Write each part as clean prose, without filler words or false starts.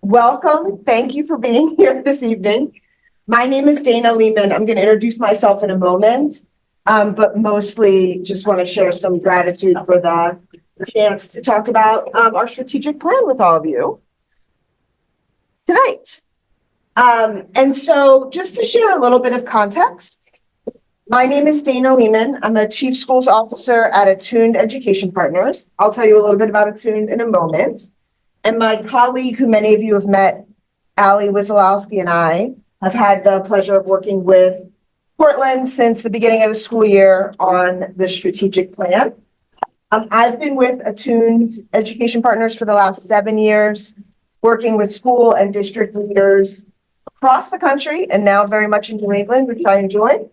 Welcome. Thank you for being here this evening. My name is Dana Lehman. I'm going to introduce myself in a moment, but mostly just want to share some gratitude for the chance to talk about our strategic plan with all of you tonight. And so just to share a little bit of context, my name is Dana Lehman. I'm a Chief Schools Officer at Attuned Education Partners. I'll tell you a little bit about Attuned in a moment. And my colleague, who many of you have met, Allie Wizolowski, and I have had the pleasure of working with Portland since the beginning of the school year on the strategic plan. I've been with Attuned Education Partners for the last 7 years, working with school and district leaders across the country and now very much in New England, which I enjoy.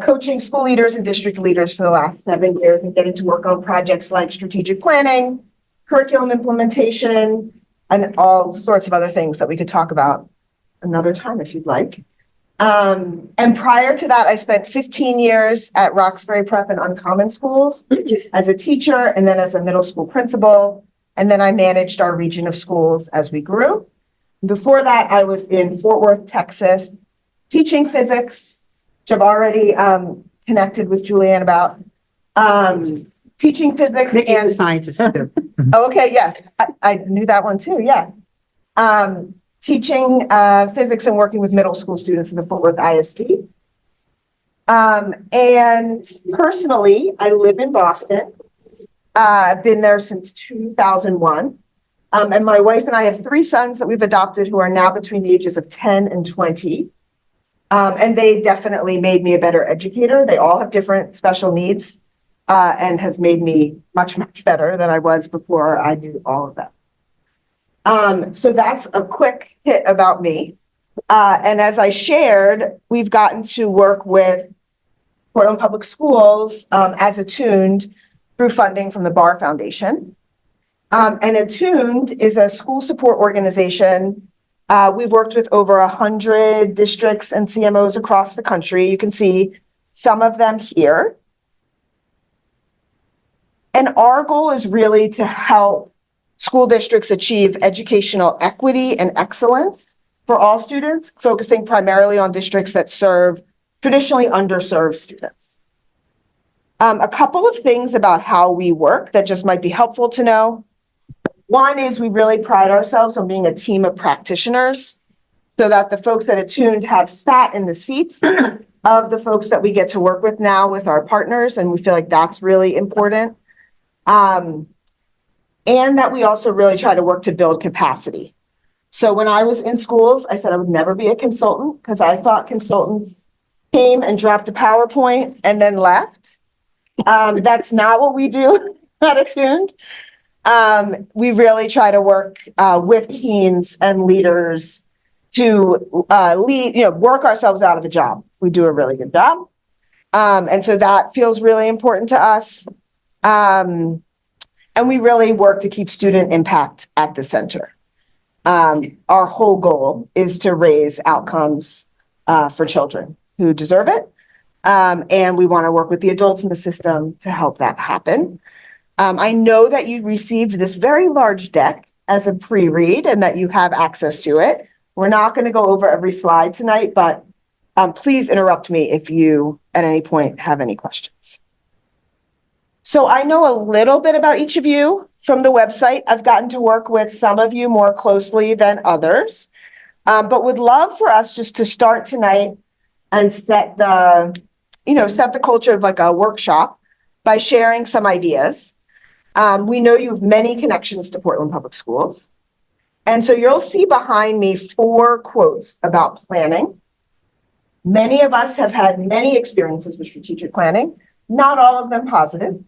Coaching school leaders and district leaders for the last 7 years and getting to work on projects like strategic planning, curriculum implementation, and all sorts of other things that we could talk about another time if you'd like. And prior to that, I spent 15 years at Roxbury Prep and Uncommon Schools as a teacher and then as a middle school principal. And then I managed our region of schools as we grew. Before that, I was in Fort Worth, Texas, teaching physics, which I've already connected with Julianne about. Teaching physics and scientists too. Oh, okay, yes, I knew that one too, yes. Teaching physics and working with middle school students in the Fort Worth ISD. And personally, I live in Boston. I've been there since 2001. And my wife and I have 3 sons that we've adopted who are now between the ages of 10 and 20. And they definitely made me a better educator. They all have different special needs and has made me much, much better than I was before I knew all of that. So that's a quick hit about me. And as I shared, we've gotten to work with Portland Public Schools as Attuned through funding from the Barr Foundation. And Attuned is a school support organization. We've worked with over 100 districts and CMOs across the country. You can see some of them here. And our goal is really to help school districts achieve educational equity and excellence for all students, focusing primarily on districts that serve traditionally underserved students. A couple of things about how we work that just might be helpful to know. One is we really pride ourselves on being a team of practitioners so that the folks at Attuned have sat in the seats of the folks that we get to work with now with our partners, and we feel like that's really important. And that we also really try to work to build capacity. So when I was in schools, I said I would never be a consultant because I thought consultants came and dropped a PowerPoint and then left. That's not what we do at Attuned. We really try to work with teams and leaders to work ourselves out of a job. We do a really good job. And so that feels really important to us. And we really work to keep student impact at the center. Our whole goal is to raise outcomes for children who deserve it. And we want to work with the adults in the system to help that happen. I know that you received this very large deck as a pre-read and that you have access to it. We're not going to go over every slide tonight, but please interrupt me if you at any point have any questions. So I know a little bit about each of you from the website. I've gotten to work with some of you more closely than others, but would love for us just to start tonight and set the culture of like a workshop by sharing some ideas. We know you have many connections to Portland Public Schools. And so you'll see behind me 4 quotes about planning. Many of us have had many experiences with strategic planning, not all of them positive.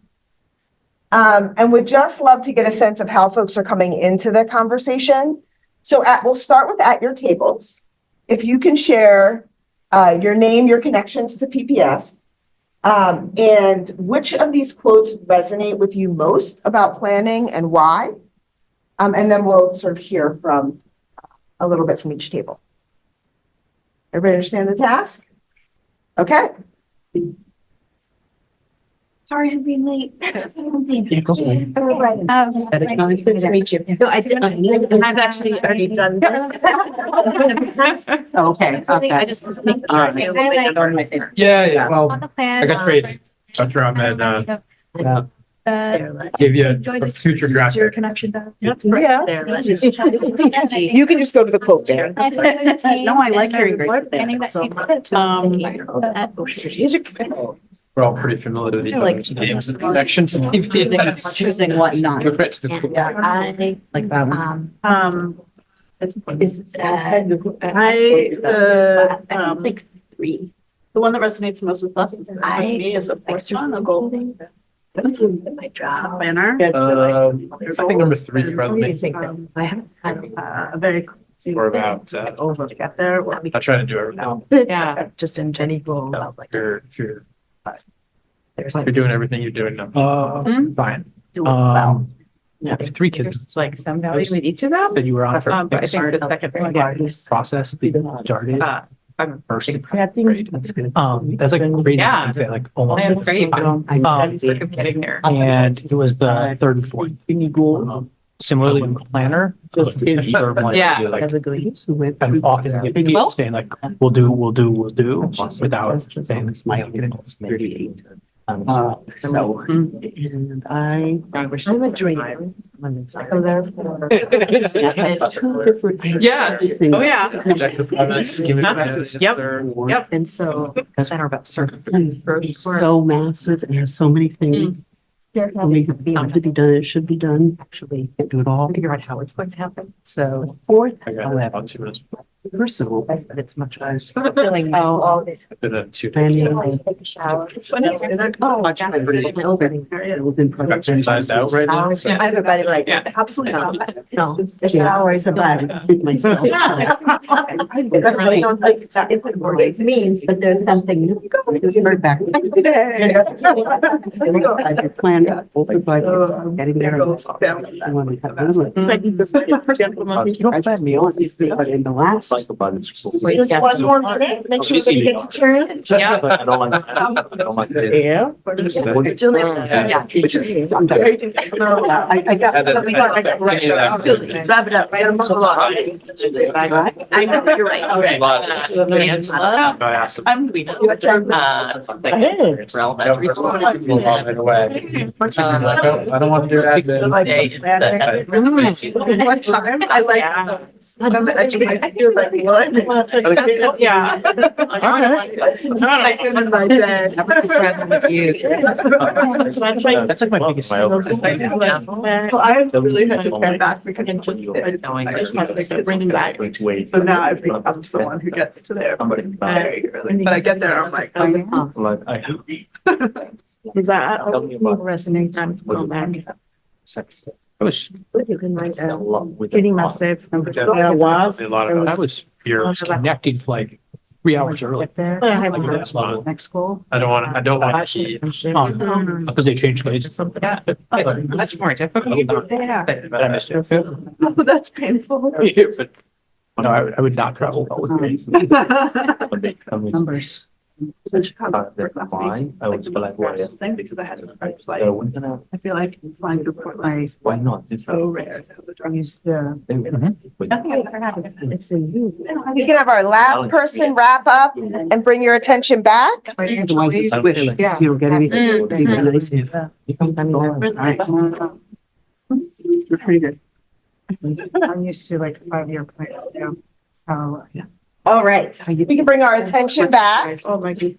And would just love to get a sense of how folks are coming into the conversation. So we'll start with at your tables. If you can share your name, your connections to PPS, and which of these quotes resonate with you most about planning and why. And then we'll sort of hear from a little bit from each table. Everybody understand the task? Okay. Sorry I'm being late. Yeah, go for it. Nice to meet you. No, I didn't. I've actually already done this. Okay, okay. I just was thinking. All right. Yeah, well, On the plan. I got training. Dr. Ahmed, Yeah. gave you Enjoy a this. future Your graphic. connection back. Yeah. You You can just go to the quote there. No, I like hearing great things. Strategic. We're all pretty familiar with each other's names and connections. And maybe that's Choosing what not. the rest of the- Yeah, I Like that one. Is, Like three. The one that resonates most with us, with me, is of course one, a goal My job. planner. I think number 3 rather than I haven't had. A very. more about, Over to get there. I try to do everything. Yeah, just in general. If you're There's doing everything you're doing now. Fine. Yeah. I have 3 kids. There's like some value in each of them. That you were on. But I think the second one, yeah, Process the started I'm first. great. That's good. That's like crazy. Yeah. to say, like almost. That's great. I'm sick of getting there. And it was the 3rd and 4th. Similarly, in the planner, just the third one. Yeah. Like, Who went. I'm often getting Well- saying like, we'll do, without saying smiling. So. And I. wish. I'm a dreamer. So therefore. Yeah. Oh, yeah. Yep. Yep. And so. Then about certain. So massive, and there's so many things. I mean, it could be done, it should be done, actually, can't do it all. Figure out how it's going to happen. So fourth, I got about 2 minutes. personal, But it's much less. Feeling all this. Been a 2 days. planning. Take a shower. It's funny, isn't it? Oh, Much God, within Got sized out right now. So Everybody like, Yeah. absolutely not. No, the shower is a bad, keep myself. It means that there's something. Right back. I plan, getting there. I want to have one. You don't plan me on these things, but in the last. Just one more minute, make sure that you get to turn. Yeah. I don't like, I don't like it. Yeah. Which is, I'm very. I got. Wrap it up, right? I know, you're right. Okay. Angela. I asked them. I'm. It's elementary school. Right away. I don't want to do that. I like. I feel like one. Yeah. I couldn't like that. That's like my biggest. Well, I really had to come back to bringing back. So now I think I'm the one who gets to there very early. But I get there, I'm like, oh, Like, I is that? tell me about Resonates. Time to go back. sex. I was, You can write A lot with Getting the- my saves. a lot of you're connecting like 3 hours early. That's a lot. Next school. I don't want to keep, because they changed grades. Yeah. That's more difficult. There. But I missed it. Oh, that's painful. Yeah, but no, I would not travel well with grades. When they come in, Numbers. In Chicago. that's why I was like, why? Thing because I had to flight. When can I- I feel like flying to Portland is why not? This so rare to have the drug use. Yeah. Nothing I've ever had. It's in you. We can have our lab person wrap up and bring your attention back. Otherwise it's squish. Yeah. You don't get anything. It'd be nice if. We're pretty good. I'm used to like 5-year plan. Oh, yeah. All right, we can bring our attention back. Oh, my God.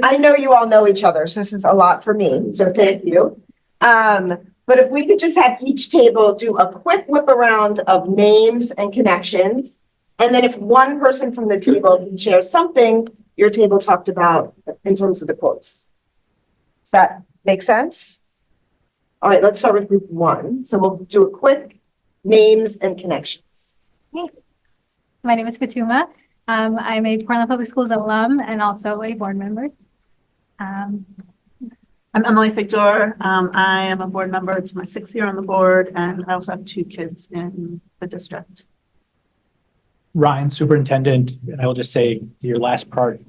I know you all know each other, so this is a lot for me, so thank you. But if we could just have each table do a quick whip around of names and connections. And then if one person from the table can share something your table talked about in terms of the quotes. Does that make sense? All right, let's start with group 1. So we'll do a quick names and connections. My name is Fatuma. I'm a Portland Public Schools alum and also a board member. I'm Emily Figdor. I am a board member. It's my 6th year on the board, and I also have 2 kids in the district. Ryan, superintendent, and I will just say your last part,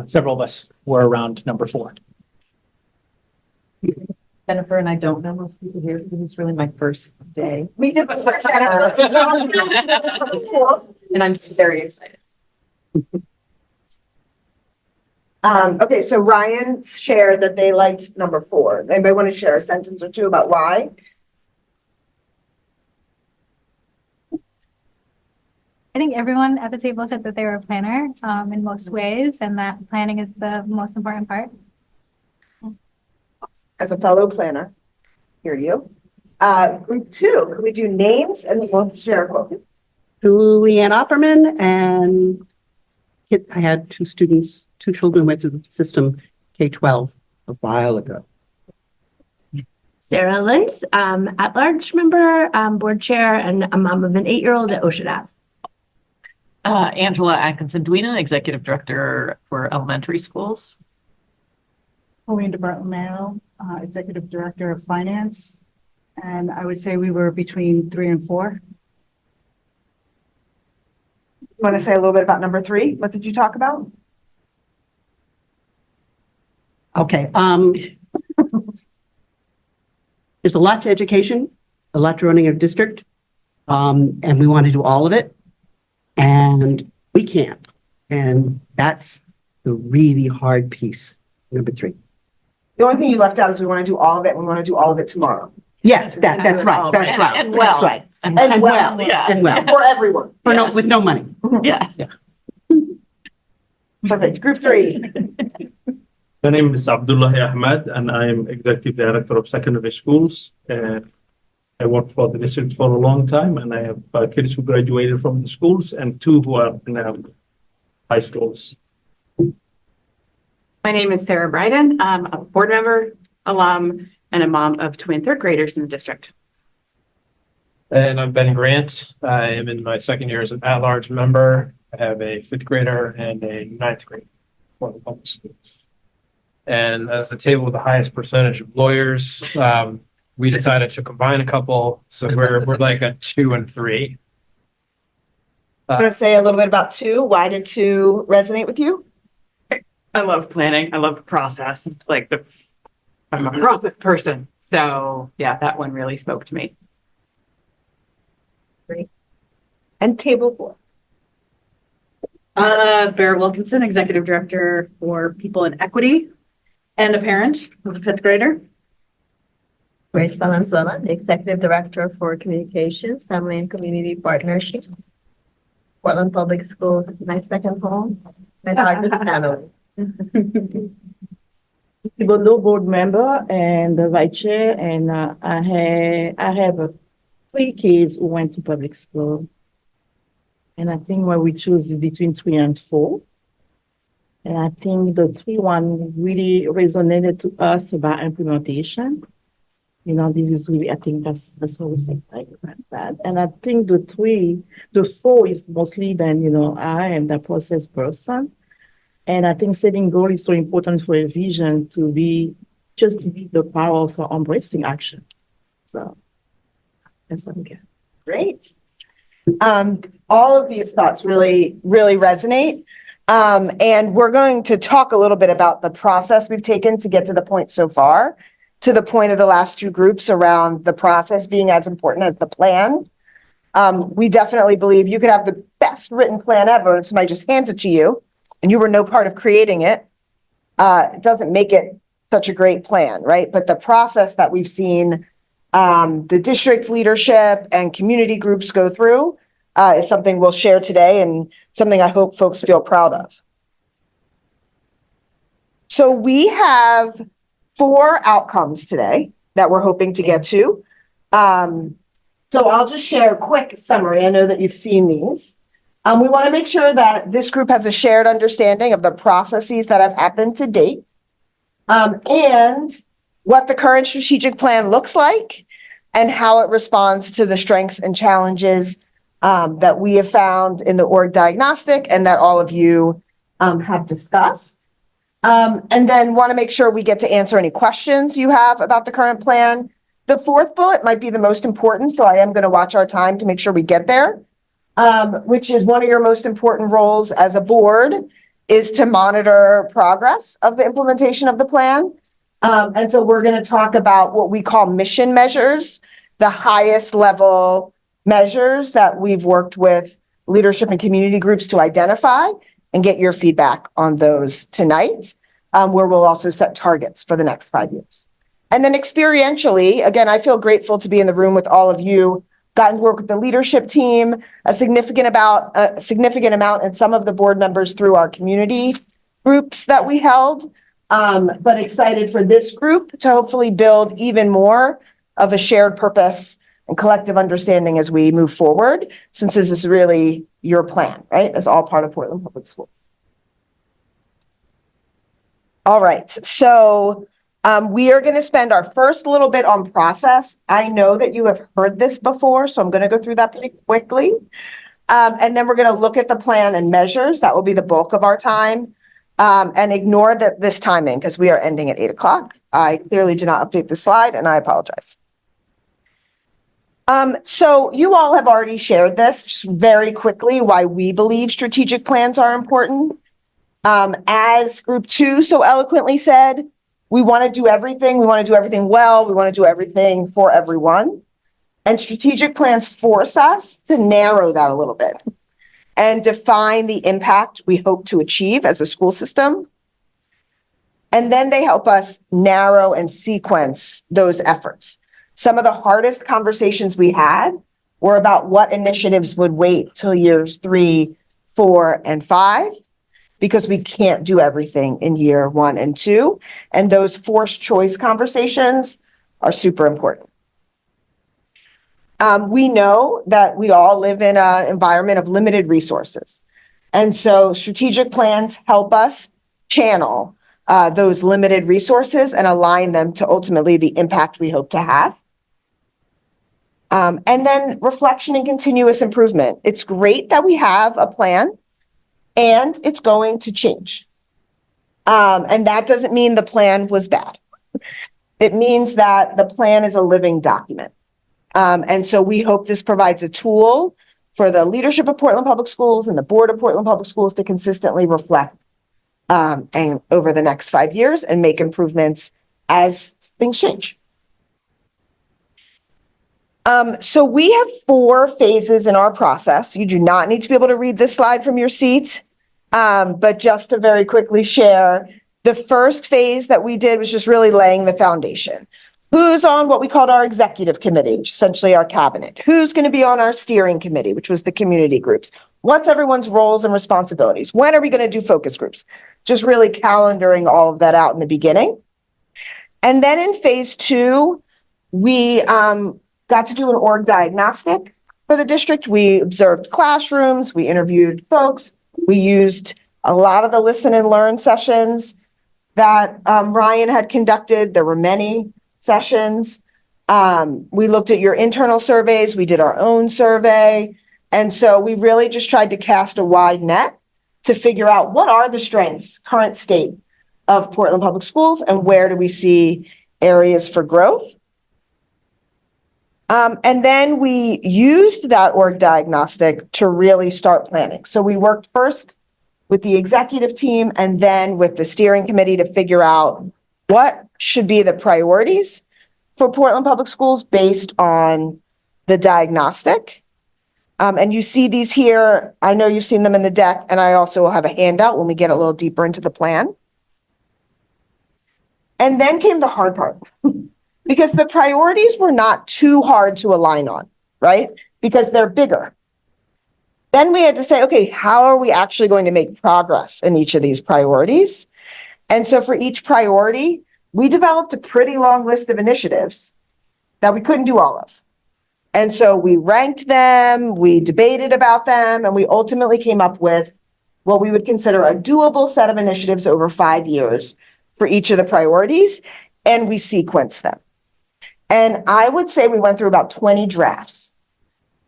several of us were around number 4. Jennifer and I don't know most people here because it's really my first day. We did this for And I'm very excited. Okay, so Ryan shared that they liked number 4. Anybody want to share a sentence or two about why? I think everyone at the table said that they were a planner in most ways, and that planning is the most important part. As a fellow planner, hear you. Group 2, can we do names and then we'll share a quote? Julianne Opperman, and I had 2 students, 2 children went through the system K-12 a while ago. Sarah Links, at-large member, board chair, and a mom of an 8-year-old at Ocean Ave. Angela Atkinson-Duena, Executive Director for Elementary Schools. Pauline DeBartolomeo, Executive Director of Finance. And I would say we were between 3 and 4. Want to say a little bit about number 3? What did you talk about? Okay. There's a lot to education, a lot to running a district, and we want to do all of it, and we can't. And that's the really hard piece, number 3. The only thing you left out is we want to do all of it and we want to do all of it tomorrow. Yes, that's right. That's right. And well. That's right. And well, Yeah. And well, for everyone. for no, with no money. Yeah. Perfect. Group 3. My name is Abdullah Ahmed, and I am Executive Director of Secondary Schools. I worked for the district for a long time, and I have kids who graduated from the schools and 2 who are in high schools. My name is Sarah Bryden. I'm a board member, alum, and a mom of twin 3rd graders in the district. And I'm Ben Grant. I am in my 2nd year as an at-large member. I have a 5th grader and a 9th grader for the public schools. And as the table with the highest percentage of lawyers, we decided to combine a couple. So we're like a 2 and 3. Want to say a little bit about 2? Why did 2 resonate with you? I love planning. I love the process. I'm a process person. So yeah, that one really spoke to me. And table 4. Vera Wilkinson, Executive Director for People and Equity, and a parent of a 5th grader. Grace Valenzuela, the Executive Director for Communications, Family and Community Partnership. Portland Public Schools, my second home. My largest family. Thibodeau board member and the vice chair, and I have 3 kids who went to public school. And I think what we choose is between 3 and 4. And I think the 3 one really resonated to us about implementation. You know, this is really, I think that's what we say like that. And I think the 4 is mostly then, you know, I am the process person. And I think setting goal is so important for a vision to be the power for embracing action. So that's what I'm getting. Great. All of these thoughts really, really resonate. And we're going to talk a little bit about the process we've taken to get to the point so far, to the point of the last 2 groups around the process being as important as the plan. We definitely believe you could have the best written plan ever and somebody just hands it to you and you were no part of creating it. It doesn't make it such a great plan, right? But the process that we've seen the district leadership and community groups go through is something we'll share today and something I hope folks feel proud of. So we have 4 outcomes today that we're hoping to get to. So I'll just share a quick summary. I know that you've seen these. We want to make sure that this group has a shared understanding of the processes that have happened to date and what the current strategic plan looks like and how it responds to the strengths and challenges that we have found in the org diagnostic and that all of you have discussed. And then want to make sure we get to answer any questions you have about the current plan. The 4th bullet might be the most important, so I am going to watch our time to make sure we get there, which is one of your most important roles as a board is to monitor progress of the implementation of the plan And so we're going to talk about what we call mission measures, the highest level measures that we've worked with leadership and community groups to identify, and get your feedback on those tonight, where we'll also set targets for the next 5 years. And then experientially, again, I feel grateful to be in the room with all of you, gotten to work with the leadership team, a significant amount, and some of the board members through our community groups that we held. But excited for this group to hopefully build even more of a shared purpose and collective understanding as we move forward, since this is really your plan, right? It's all part of Portland Public Schools. All right, so we are going to spend our first little bit on process. I know that you have heard this before, so I'm going to go through that pretty quickly. And then we're going to look at the plan and measures. That will be the bulk of our time. And ignore this timing because we are ending at 8 o'clock. I clearly did not update the slide and I apologize. So you all have already shared this just very quickly, why we believe strategic plans are important. As group 2 so eloquently said, we want to do everything. We want to do everything well. We want to do everything for everyone. And strategic plans force us to narrow that a little bit and define the impact we hope to achieve as a school system. And then they help us narrow and sequence those efforts. Some of the hardest conversations we had were about what initiatives would wait till years 3, 4, and 5, because we can't do everything in year 1 and 2. And those forced choice conversations are super important. We know that we all live in an environment of limited resources. And so strategic plans help us channel those limited resources and align them to ultimately the impact we hope to have. And then reflection and continuous improvement. It's great that we have a plan and it's going to change. And that doesn't mean the plan was bad. It means that the plan is a living document. And so we hope this provides a tool for the leadership of Portland Public Schools and the board of Portland Public Schools to consistently reflect and over the next 5 years and make improvements as things change. So we have 4 phases in our process. You do not need to be able to read this slide from your seat, but just to very quickly share, the first phase that we did was just really laying the foundation. Who's on what we called our executive committee, which is essentially our cabinet? Who's going to be on our steering committee, which was the community groups? What's everyone's roles and responsibilities? When are we going to do focus groups? Just really calendaring all of that out in the beginning. And then in phase 2, we got to do an org diagnostic for the district. We observed classrooms, we interviewed folks, we used a lot of the listen and learn sessions that Ryan had conducted. There were many sessions. We looked at your internal surveys. We did our own survey. And so we really just tried to cast a wide net to figure out what are the strengths, current state of Portland Public Schools, and where do we see areas for growth. And then we used that org diagnostic to really start planning. So we worked first with the executive team and then with the steering committee to figure out what should be the priorities for Portland Public Schools based on the diagnostic. And you see these here. I know you've seen them in the deck, and I also will have a handout when we get a little deeper into the plan. And then came the hard part, because the priorities were not too hard to align on, right? Because they're bigger. Then we had to say, okay, how are we actually going to make progress in each of these priorities? And so for each priority, we developed a pretty long list of initiatives that we couldn't do all of. And so we ranked them, we debated about them, and we ultimately came up with what we would consider a doable set of initiatives over 5 years for each of the priorities, and we sequenced them. And I would say we went through about 20 drafts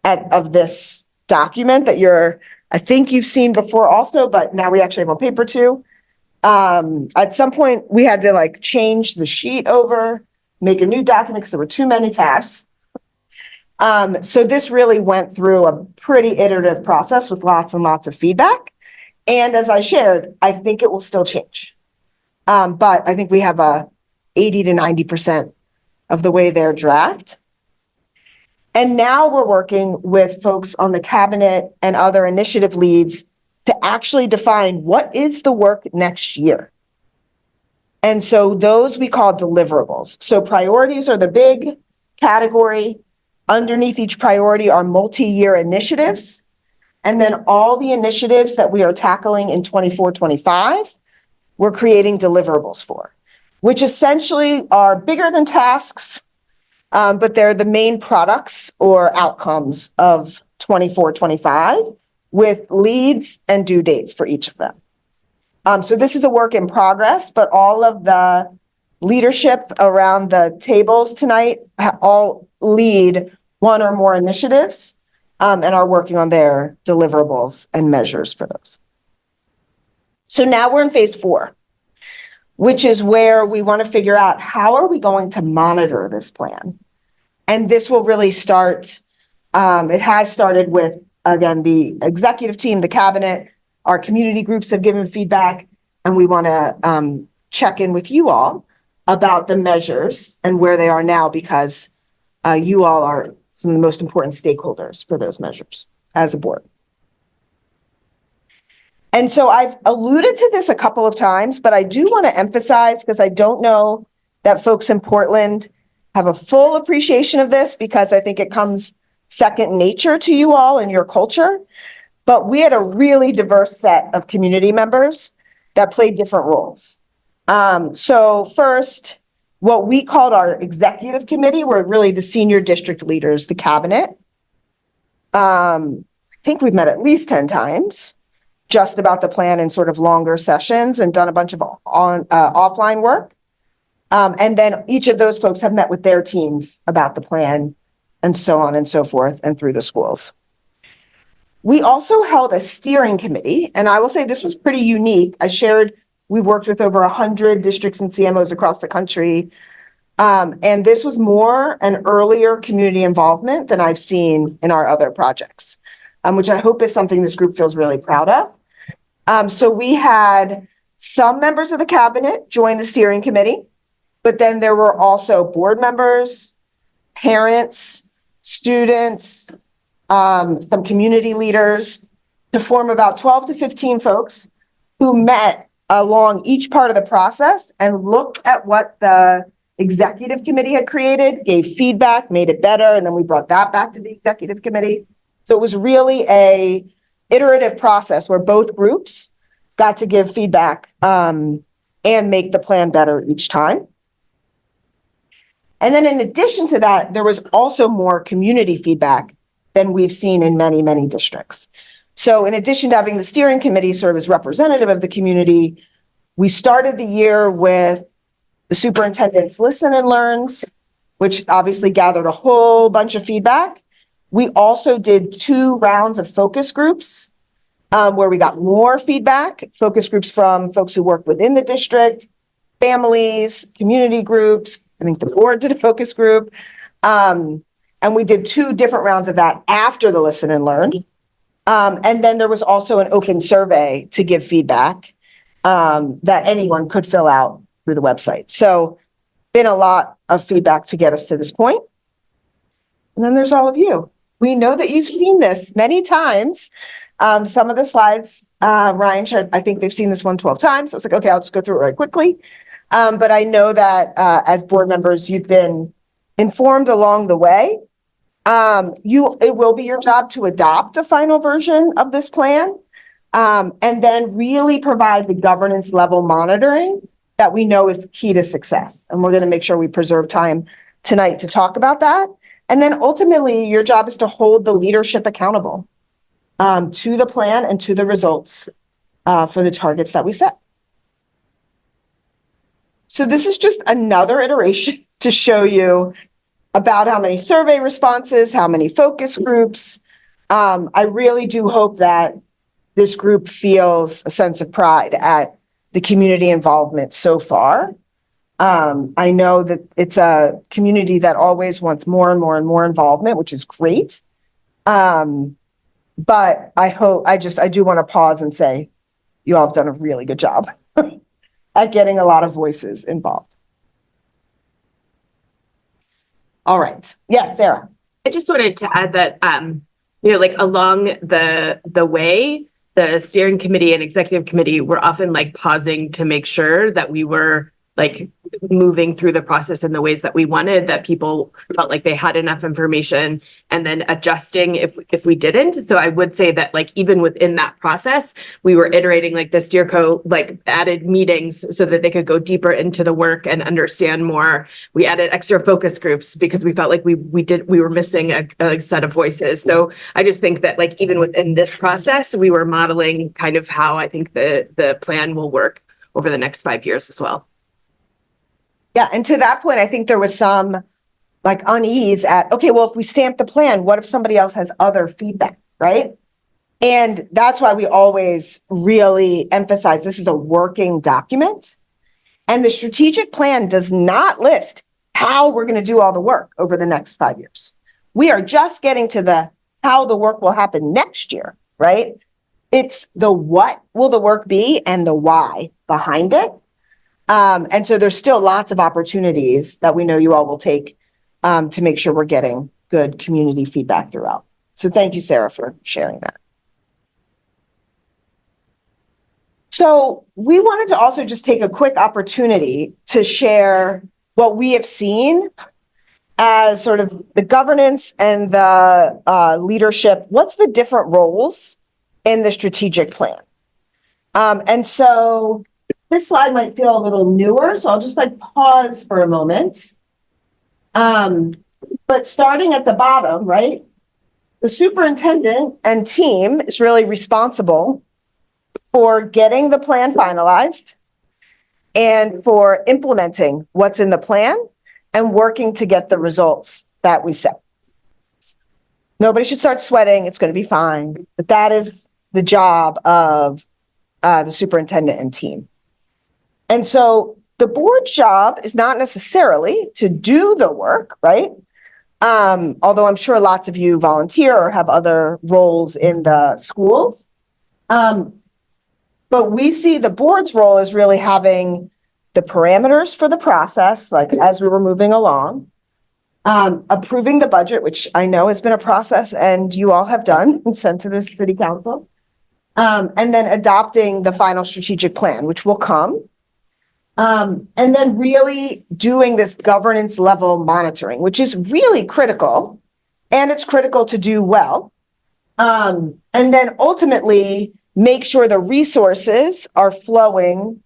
of this document that I think you've seen before also, but now we actually have on paper too. At some point we had to change the sheet over, make a new document because there were too many tabs. So this really went through a pretty iterative process with lots and lots of feedback. And as I shared, I think it will still change. But I think we have a 80 to 90% of the way their draft. And now we're working with folks on the cabinet and other initiative leads to actually define what is the work next year. And so those we call deliverables. So priorities are the big category. Underneath each priority are multi-year initiatives. And then all the initiatives that we are tackling in 24-25, we're creating deliverables for, which essentially are bigger than tasks, but they're the main products or outcomes of 24-25 with leads and due dates for each of them. So this is a work in progress, but all of the leadership around the tables tonight all lead one or more initiatives and are working on their deliverables and measures for those. So now we're in phase 4, which is where we want to figure out how are we going to monitor this plan? And this will really start, it has started with, again, the executive team, the cabinet, our community groups have given feedback, and we want to check in with you all about the measures and where they are now, because you all are some of the most important stakeholders for those measures as a board. And so I've alluded to this a couple of times, but I do want to emphasize, because I don't know that folks in Portland have a full appreciation of this, because I think it comes second nature to you all and your culture. But we had a really diverse set of community members that played different roles. So first, what we called our executive committee were really the senior district leaders, the cabinet. I think we've met at least 10 times just about the plan in sort of longer sessions and done a bunch of offline work. And then each of those folks have met with their teams about the plan and so on and so forth and through the schools. We also held a steering committee, and I will say this was pretty unique. I shared, we worked with over 100 districts and CMOs across the country. And this was more an earlier community involvement than I've seen in our other projects, which I hope is something this group feels really proud of. So we had some members of the cabinet join the steering committee, but then there were also board members, parents, students, some community leaders, to form about 12 to 15 folks who met along each part of the process and looked at what the executive committee had created, gave feedback, made it better, and then we brought that back to the executive committee. So it was really a iterative process where both groups got to give feedback and make the plan better each time. And then in addition to that, there was also more community feedback than we've seen in many, many districts. So in addition to having the steering committee serve as representative of the community, we started the year with the superintendent's listen and learns, which obviously gathered a whole bunch of feedback. We also did 2 rounds of focus groups where we got more feedback, focus groups from folks who work within the district, families, community groups. I think the board did a focus group. And we did 2 different rounds of that after the listen and learn. And then there was also an open survey to give feedback that anyone could fill out through the website. So been a lot of feedback to get us to this point. And then there's all of you. We know that you've seen this many times. Some of the slides, Ryan shared, I think they've seen this one 12 times. So I was like, okay, I'll just go through it right quickly. But I know that as board members, you've been informed along the way. It will be your job to adopt a final version of this plan, and then really provide the governance level monitoring that we know is key to success. And we're going to make sure we preserve time tonight to talk about that. And then ultimately, your job is to hold the leadership accountable to the plan and to the results for the targets that we set. So this is just another iteration to show you about how many survey responses, how many focus groups. I really do hope that this group feels a sense of pride at the community involvement so far. I know that it's a community that always wants more and more and more involvement, which is great. But I do want to pause and say, you all have done a really good job at getting a lot of voices involved. All right. Yes, Sarah. I just wanted to add that, you know, like along the way, the steering committee and executive committee were often like pausing to make sure that we were like moving through the process in the ways that we wanted, that people felt like they had enough information, and then adjusting if we didn't. So I would say that like even within that process, we were iterating, like the steerco like added meetings so that they could go deeper into the work and understand more. We added extra focus groups because we felt like we were missing a set of voices. So I just think that like even within this process, we were modeling kind of how I think the plan will work over the next 5 years as well. Yeah, and to that point, I think there was some like unease at, okay, well, if we stamp the plan, what if somebody else has other feedback, right? And that's why we always really emphasize this is a working document. And the strategic plan does not list how we're going to do all the work over the next 5 years. We are just getting to the how the work will happen next year, right? It's the what will the work be and the why behind it. And so there's still lots of opportunities that we know you all will take to make sure we're getting good community feedback throughout. So thank you, Sarah, for sharing that. So we wanted to also just take a quick opportunity to share what we have seen as sort of the governance and the leadership. What's the different roles in the strategic plan? And so this slide might feel a little newer, so I'll just like pause for a moment. But starting at the bottom, right? The superintendent and team is really responsible for getting the plan finalized and for implementing what's in the plan and working to get the results that we set. Nobody should start sweating. It's going to be fine. But that is the job of the superintendent and team. And so the board's job is not necessarily to do the work, right? Although I'm sure lots of you volunteer or have other roles in the schools. But we see the board's role as really having the parameters for the process, like as we were moving along, approving the budget, which I know has been a process and you all have done and sent to the city council, and then adopting the final strategic plan, which will come. And then really doing this governance level monitoring, which is really critical, and it's critical to do well. And then ultimately make sure the resources are flowing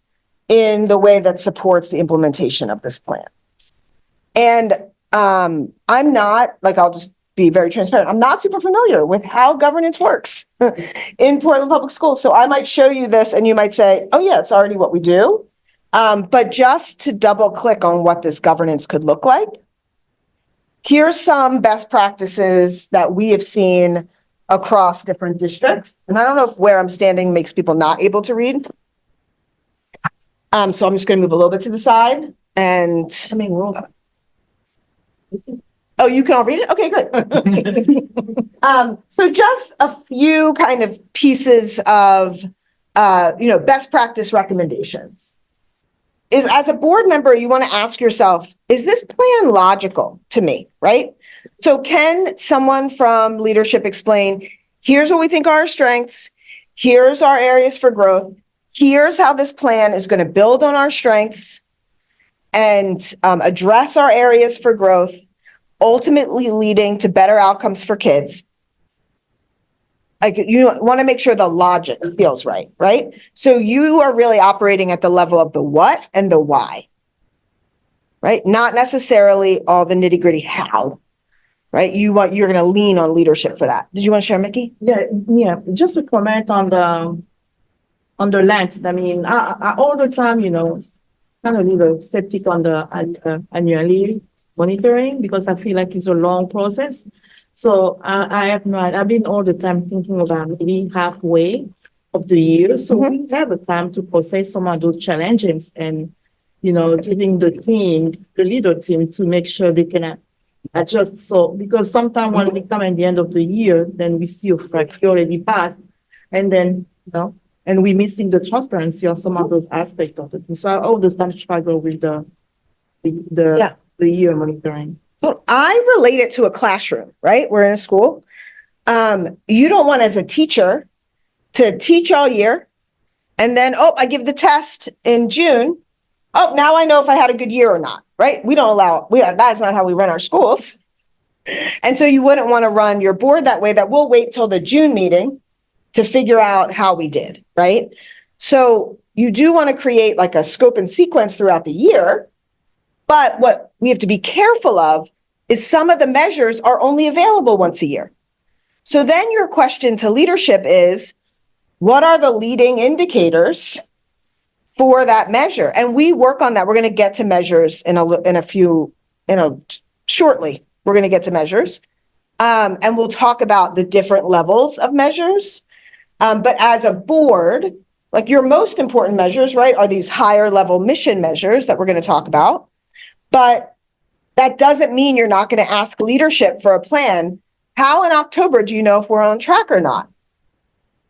in the way that supports the implementation of this plan. And I'm not, like, I'll just be very transparent. I'm not super familiar with how governance works in Portland Public Schools. So I might show you this and you might say, oh yeah, it's already what we do. But just to double click on what this governance could look like, here's some best practices that we have seen across different districts. And I don't know if where I'm standing makes people not able to read. So I'm just going to move a little bit to the side and oh, you can all read it? Okay, great. So just a few kind of pieces of, best practice recommendations. Is as a board member, you want to ask yourself, is this plan logical to me, right? So can someone from leadership explain, here's what we think are our strengths, here's our areas for growth, here's how this plan is going to build on our strengths and address our areas for growth, ultimately leading to better outcomes for kids. Like you want to make sure the logic feels right, right? So you are really operating at the level of the what and the why, right? Not necessarily all the nitty gritty how, right? You're going to lean on leadership for that. Did you want to share, Mickey? Yeah. Just a comment on the length. I mean, I all the time, kind of a little skeptic on the annually monitoring because I feel like it's a long process. So I've been all the time thinking about maybe halfway of the year. So we have a time to process some of those challenges and, giving the leader team to make sure they can adjust. So, because sometimes when we come at the end of the year, then we see a fact already passed and then, and we're missing the transparency on some of those aspects of it. So I all the time struggle with the year monitoring. Well, I relate it to a classroom, right? We're in a school. You don't want as a teacher to teach all year and then, oh, I give the test in June. Oh, now I know if I had a good year or not, right? We don't allow, that's not how we run our schools. And so you wouldn't want to run your board that way, that we'll wait till the June meeting to figure out how we did, right? So you do want to create like a scope and sequence throughout the year. But what we have to be careful of is some of the measures are only available once a year. So then your question to leadership is, what are the leading indicators for that measure? And we work on that. We're going to get to measures shortly. We're going to get to measures. And we'll talk about the different levels of measures. But as a board, like your most important measures, right, are these higher level mission measures that we're going to talk about. But that doesn't mean you're not going to ask leadership for a plan. How in October do you know if we're on track or not?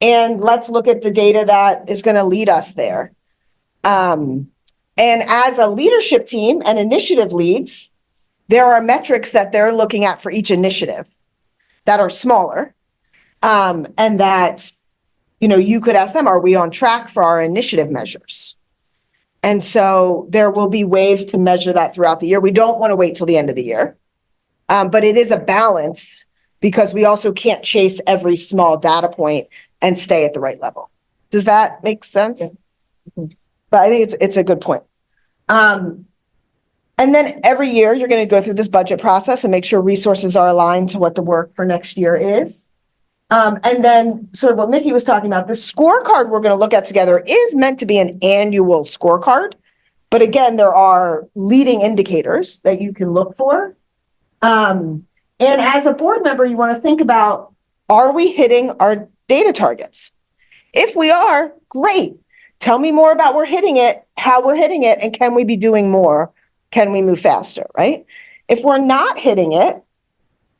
And let's look at the data that is going to lead us there. And as a leadership team and initiative leads, there are metrics that they're looking at for each initiative that are smaller. And that, you could ask them, are we on track for our initiative measures? And so there will be ways to measure that throughout the year. We don't want to wait till the end of the year. But it is a balance because we also can't chase every small data point and stay at the right level. Does that make sense? Yeah. But I think it's a good point. And then every year you're going to go through this budget process and make sure resources are aligned to what the work for next year is. And then sort of what Mickey was talking about, the scorecard we're going to look at together is meant to be an annual scorecard. But again, there are leading indicators that you can look for. And as a board member, you want to think about, are we hitting our data targets? If we are, great. Tell me more about we're hitting it, how we're hitting it, and can we be doing more? Can we move faster, right? If we're not hitting it,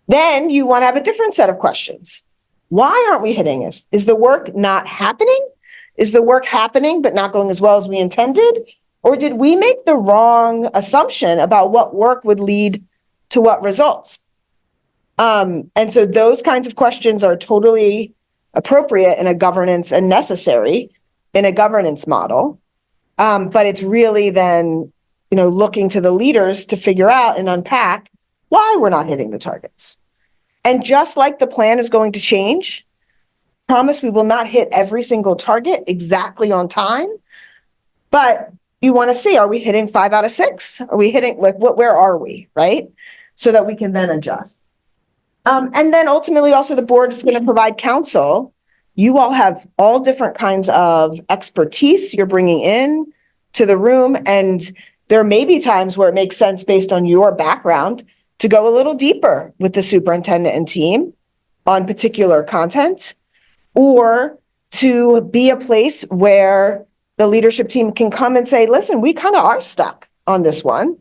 then you want to have a different set of questions. Why aren't we hitting this? Is the work not happening? Is the work happening but not going as well as we intended? Or did we make the wrong assumption about what work would lead to what results? And so those kinds of questions are totally appropriate in a governance and necessary in a governance model. But it's really then, looking to the leaders to figure out and unpack why we're not hitting the targets. And just like the plan is going to change, promise we will not hit every single target exactly on time. But you want to see, are we hitting 5 out of 6? Are we hitting, where are we, right? So that we can then adjust. And then ultimately also the board is going to provide counsel. You all have all different kinds of expertise you're bringing in to the room. And there may be times where it makes sense based on your background to go a little deeper with the superintendent and team on particular content, or to be a place where the leadership team can come and say, listen, we kind of are stuck on this one.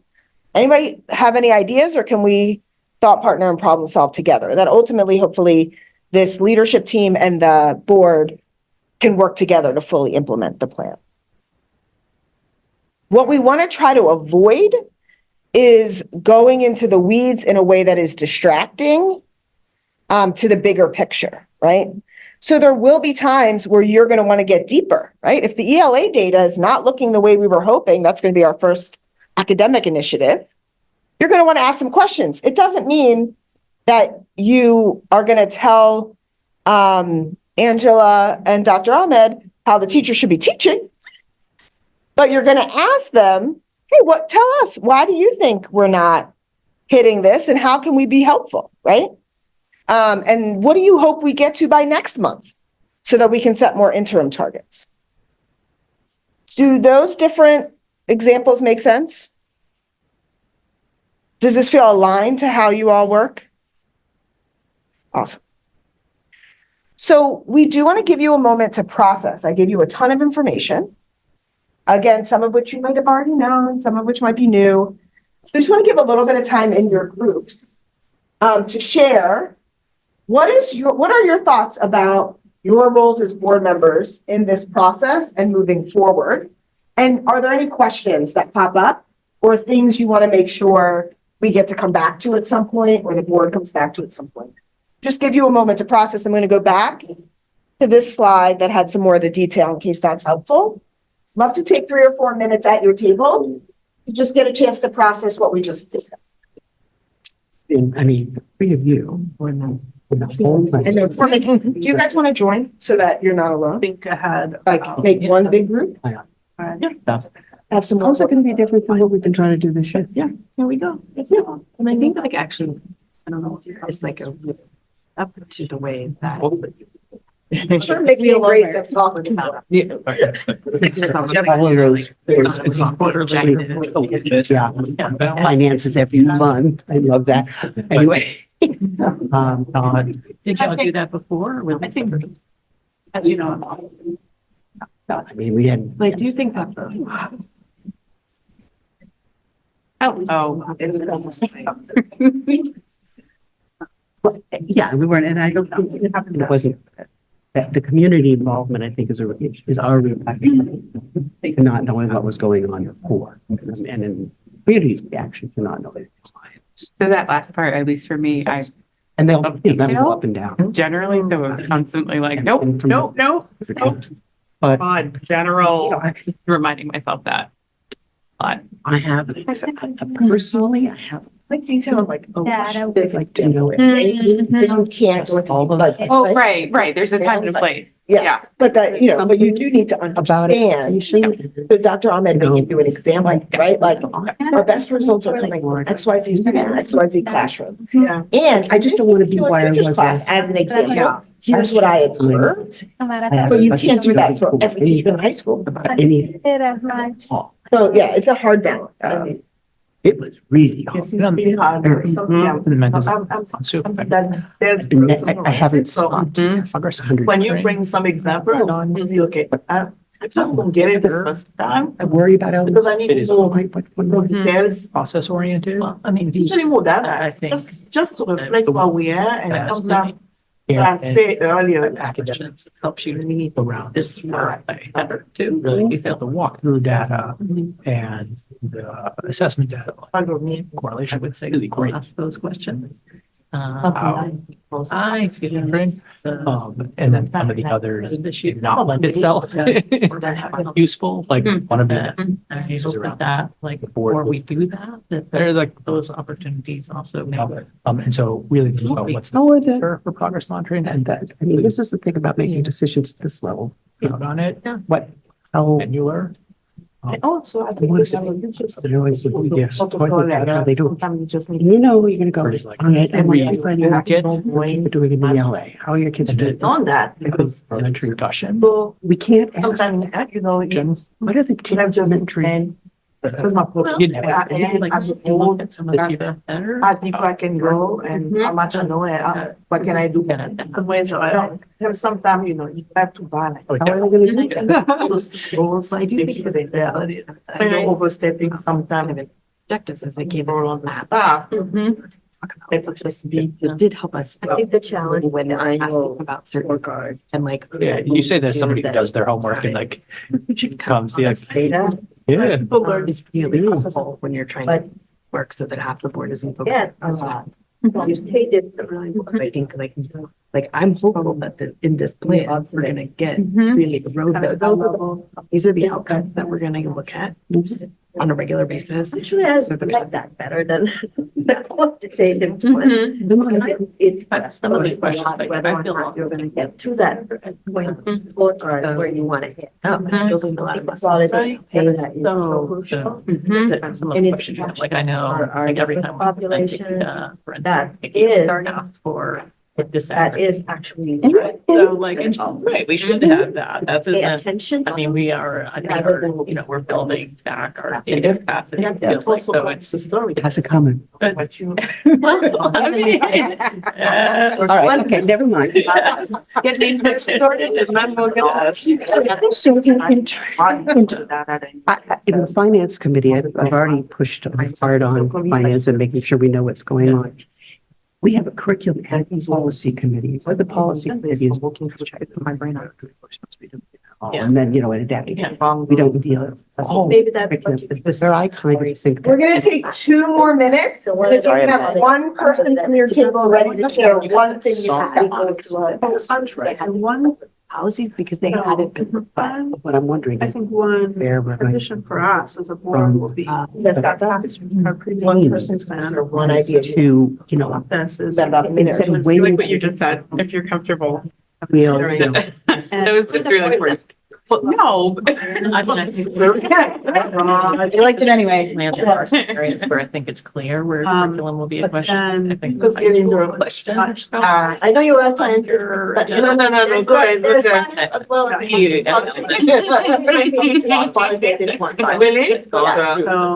Anybody have any ideas, or can we thought partner and problem solve together? That ultimately, hopefully, this leadership team and the board can work together to fully implement the plan. What we want to try to avoid is going into the weeds in a way that is distracting to the bigger picture, right? So there will be times where you're going to want to get deeper, right? If the ELA data is not looking the way we were hoping, that's going to be our first academic initiative. You're going to want to ask some questions. It doesn't mean that you are going to tell Angela and Dr. Ahmed how the teacher should be teaching, but you're going to ask them, hey, tell us, why do you think we're not hitting this, and how can we be helpful, right? And what do you hope we get to by next month so that we can set more interim targets? Do those different examples make sense? Does this feel aligned to how you all work? Awesome. So we do want to give you a moment to process. I gave you a ton of information. Again, some of which you might have already known, some of which might be new. So I just want to give a little bit of time in your groups to share what are your thoughts about your roles as board members in this process and moving forward? And are there any questions that pop up or things you want to make sure we get to come back to at some point, or the board comes back to at some point. Just give you a moment to process. I'm going to go back to this slide that had some more of the detail in case that's helpful. Love to take 3 or 4 minutes at your table to just get a chance to process what we just discussed. And I mean, the three of you were in the whole. And then we're making, do you guys want to join so that you're not alone? Think ahead. Like make one big group? Have some more. How's it going to be different from what we've been trying to do this year? Yeah. Here we go. And I think like actually, I don't know, it's like a up to the way that. Sure makes me great at talking about it. Yeah. Finances every month. I love that. Anyway. Did y'all do that before? I think, as you know, I mean, we had. I do think that. Yeah, we weren't, and I don't think it wasn't, that the community involvement, I think, is our reaction to not knowing what was going on before. And in community's reaction to not knowing. So that last part, at least for me, I And they'll go up and down. generally, so it was constantly like, nope, nope, nope. But, Odd, general, you know, reminding myself that. Odd. I have, personally, I have. Like detail, like, Data. It's like to know it. you can't go into all the budget. Oh, right. There's a time and place. Yeah, but that, you know, but you do need to About it. understand. So Dr. Ahmed may give you an example, right? Like our best results are coming from XYZ student, XYZ classroom. yeah. And I just don't want to be where I Teachers was. class as an example. Here's what I observed, have but you a can't do that for question every teacher in high school. About anything. It as much. So yeah, it's a hard balance. I mean, It was really hard. Yes, it's pretty hard. So, yeah. I haven't So, stopped. Progress 100. when you bring some examples, you'll be okay. I just don't get it the first time I worry about it. because I need to know more details. Process oriented. Well, I mean, Usually more data, I think- just to reflect where we are and sometimes, Yeah, I said earlier, package helps you around this better too. Really, you fail to walk through data and the assessment data correlation. I would say is great. Ask those questions. I feel and then some of the others not lend itself useful, like one of the pieces around that, like before we do that, that there are like those opportunities also. And so really think about what's for progress monitoring And that, I mean, this is the thing about making decisions at this level. out on it. What, how, And you learn. and also I I think want to that see, you just you know, it's, yes, how they do. sometimes you just need. You know, you're gonna go, all It's like right, and every what are you packet. doing in the LA? How are your kids doing? On that, because Elementary discussion. people We can't ask, sometimes, you know, you what are the have kids just elementary? and because my Well, program, you know, and as a you look whole, at some of this either better. as deep I can go and how much I know and what can I do? Yeah. Some ways, so I don't have sometimes, you know, you have to balance. How are they gonna do that? Those goals, I do make think sure that they reality. I know overstepping sometimes. Objectives as they came People on on the that. staff, Mhm. it'll just be. It did help us. I think the challenge when I asking about certain cards and like. Yeah, you say there's somebody who does their homework and like comes, yeah. Data. Yeah. People learn is really helpful when you're trying to work so that half the board isn't focused. Yeah, a lot. You stated really important. I think like I'm hopeful that in this plan, we're gonna get really the road. These are the outcomes that we're gonna look at on a regular basis. Actually, I like that better than the quantitative one. But some of the questions, like, Whether I or feel not you're gonna get to that point or where you wanna hit. building a lot of muscle. Quality pay that is so So, crucial. some of And the it's questions, actually like I know, our like every time. population For instance, that like, you is- start asked for this. That is actually So like, right, we should have that. That's pay it. attention. I mean, we are, I think, we're building back our data capacity. It feels like, so it's. the story. Has it coming? What you. I mean, All right, okay, never mind. Getting started and then we'll get. So in the finance committee, I've already pushed hard on finance and making sure we know what's going on. we have a curriculum and policy committee. So the policy committee is My brain out. and then, in adapting. We don't deal with. Maybe that's curriculum. what Is this where I kind of think? We're gonna take 2 more minutes. So We're what gonna is our- have one person from your table ready to share one thing you have. One policies because they hadn't been. What I'm wondering I is think one where we're going addition for us as a board will be. That's got that. Our previous One person's plan or one idea. to, This is. Spend about a minute. instead of Like waiting. what you just said, if you're comfortable. We'll, That was just really important. Well, no. I liked it anyway. My first experience where I think it's clear where curriculum will be a But question. I then, think just getting to a question. I know you were assigned. but- No, go ahead, There's okay. science as well. Quantitative one. Really? Yeah.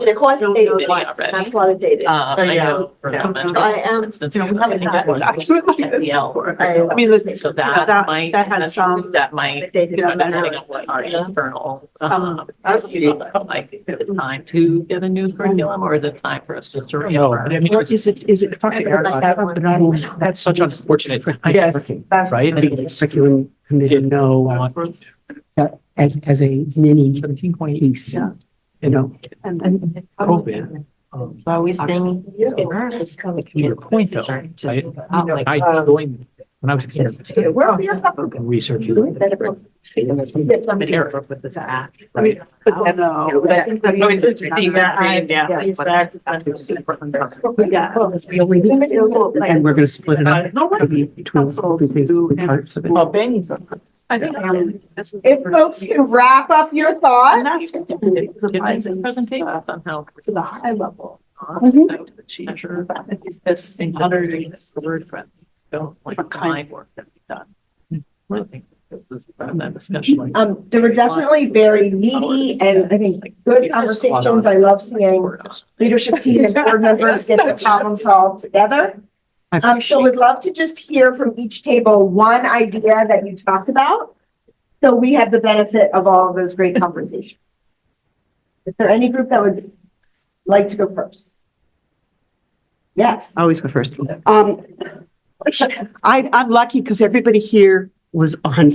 The quantitative one, not qualitative. I know. for Yeah. elementary, I am- for instance, you know, we haven't had one actually like at the L. I mean, this, So that might. that had some. That might, Quantitative. depending on what our internal. That's Like, is it time to get a new curriculum or is it time for us just to? No, but I mean, or is it that's such unfortunate. Yes, that's. Right? curriculum committee know as a mini piece, Yeah. And COVID. Are we staying? To your point though, right? I joined when I was Where your researching. I'm an error with this act. I mean, but no, but I think that's going to be and we're gonna split it up No, what is between council to different do parts of it. Well, Benny's on. I think. If folks can wrap up your And thought, that's. Presentation somehow. To the high level. Mhm. To the teacher. This thing this word friend. Don't like the kind work that we've done. I think this is that discussion. there were definitely very meaty and I think good conversations. I love seeing leadership team and board members get the problem solved together. So we'd love to just hear from each table one idea that you talked about. So we have the benefit of all of those great conversations. Is there any group that would like to go first? Yes. I always go first. I'm lucky because everybody here was on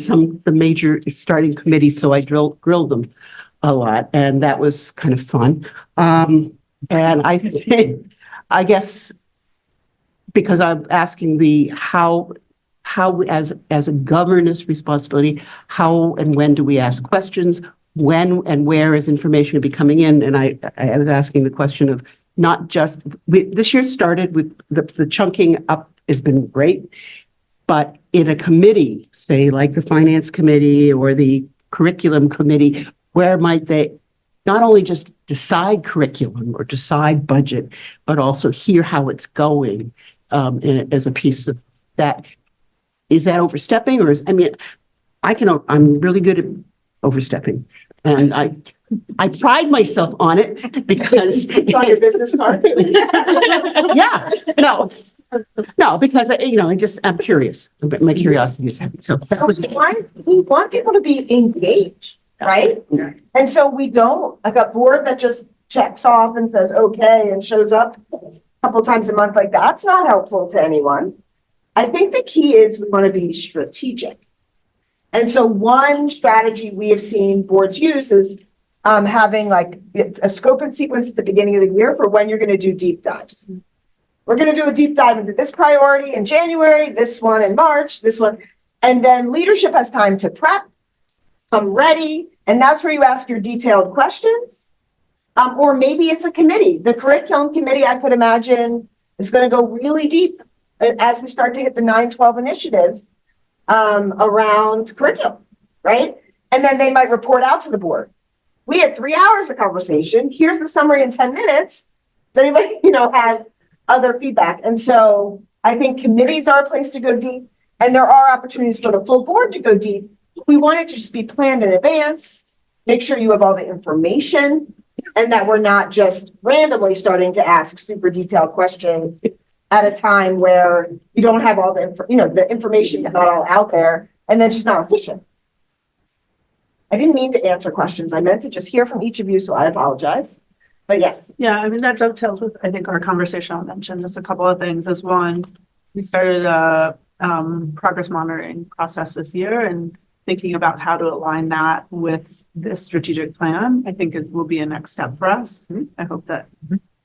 the major starting committees, so I grilled them a lot, and that was kind of fun. And I guess because I'm asking how as a governance responsibility, how and when do we ask questions? When and where is information to be coming in? And I was asking the question of not just, this year started with the chunking up has been great, but in a committee, say like the finance committee or the curriculum committee, where might they not only just decide curriculum or decide budget, but also hear how it's going as a piece of that. Is that overstepping or I'm really good at overstepping. And I pride myself on it because. It's on your business card. Yeah, no, because I'm curious. My curiosity is happy. So that was. We want people to be engaged, right? Yeah. And so we don't, like a board that just checks off and says, okay, and shows up a couple times a month, like that's not helpful to anyone. I think the key is we want to be strategic. And so one strategy we have seen boards use is having like a scope and sequence at the beginning of the year for when you're going to do deep dives. We're going to do a deep dive into this priority in January, this one in March, this one. And then leadership has time to prep, come ready. And that's where you ask your detailed questions. Or maybe it's a committee. The curriculum committee, I could imagine, is going to go really deep as we start to hit the 9-12 initiatives around curriculum, right? And then they might report out to the board. We had 3 hours of conversation. Here's the summary in 10 minutes. Does anybody, have other feedback? And so I think committees are a place to go deep, and there are opportunities for the full board to go deep. We want it to just be planned in advance, make sure you have all the information, and that we're not just randomly starting to ask super detailed questions at a time where you don't have all the information is not all out there, and then it's just not efficient. I didn't mean to answer questions. I meant to just hear from each of you, so I apologize. But yes. Yeah, I mean, that dovetails with, I think, our conversation. I'll mention just a couple of things. As one, we started a progress monitoring process this year and thinking about how to align that with this strategic plan. I think it will be a next step for us. I hope that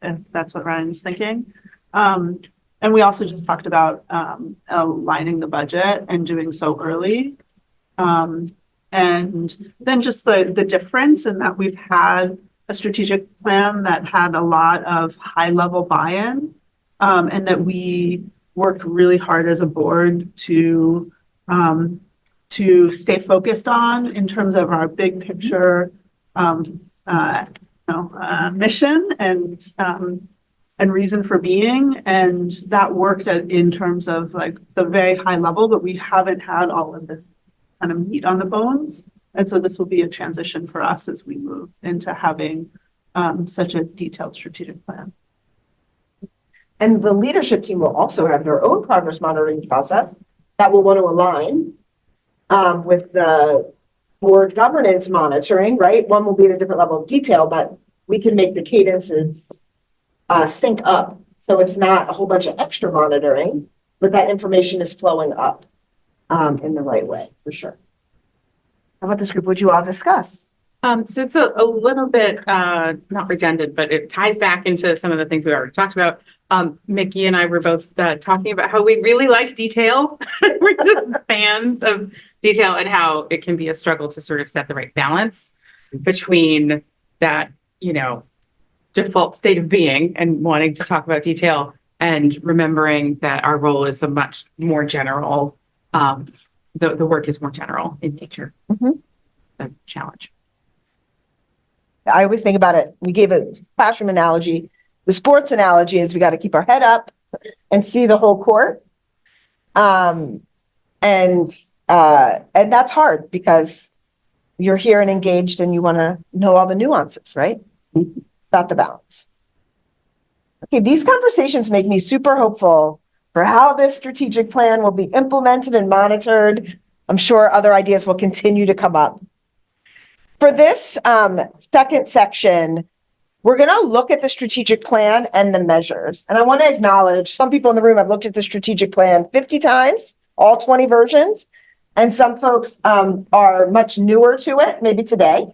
if that's what Ryan's thinking. And we also just talked about aligning the budget and doing so early. And then just the difference in that we've had a strategic plan that had a lot of high level buy-in, and that we worked really hard as a board to stay focused on in terms of our big picture mission and reason for being. And that worked in terms of like the very high level, but we haven't had all of this kind of meat on the bones. And so this will be a transition for us as we move into having such a detailed strategic plan. And the leadership team will also have their own progress monitoring process that will want to align with the board governance monitoring, right? One will be at a different level of detail, but we can make the cadences sync up. So it's not a whole bunch of extra monitoring, but that information is flowing up in the right way, for sure. How about this group? Would you all discuss? So it's a little bit not redundant, but it ties back into some of the things we already talked about. Mickey and I were both talking about how we really like detail. We're just fans of detail and how it can be a struggle to sort of set the right balance between that, default state of being and wanting to talk about detail and remembering that our role is a much more general, the work is more general in nature. The challenge. I always think about it. We gave a classroom analogy. The sports analogy is we got to keep our head up and see the whole court. And that's hard because you're here and engaged and you want to know all the nuances, right? It's about the balance. Okay, these conversations make me super hopeful for how this strategic plan will be implemented and monitored. I'm sure other ideas will continue to come up. For this second section, we're going to look at the strategic plan and the measures. And I want to acknowledge some people in the room have looked at the strategic plan 50 times, all 20 versions. And some folks are much newer to it, maybe today.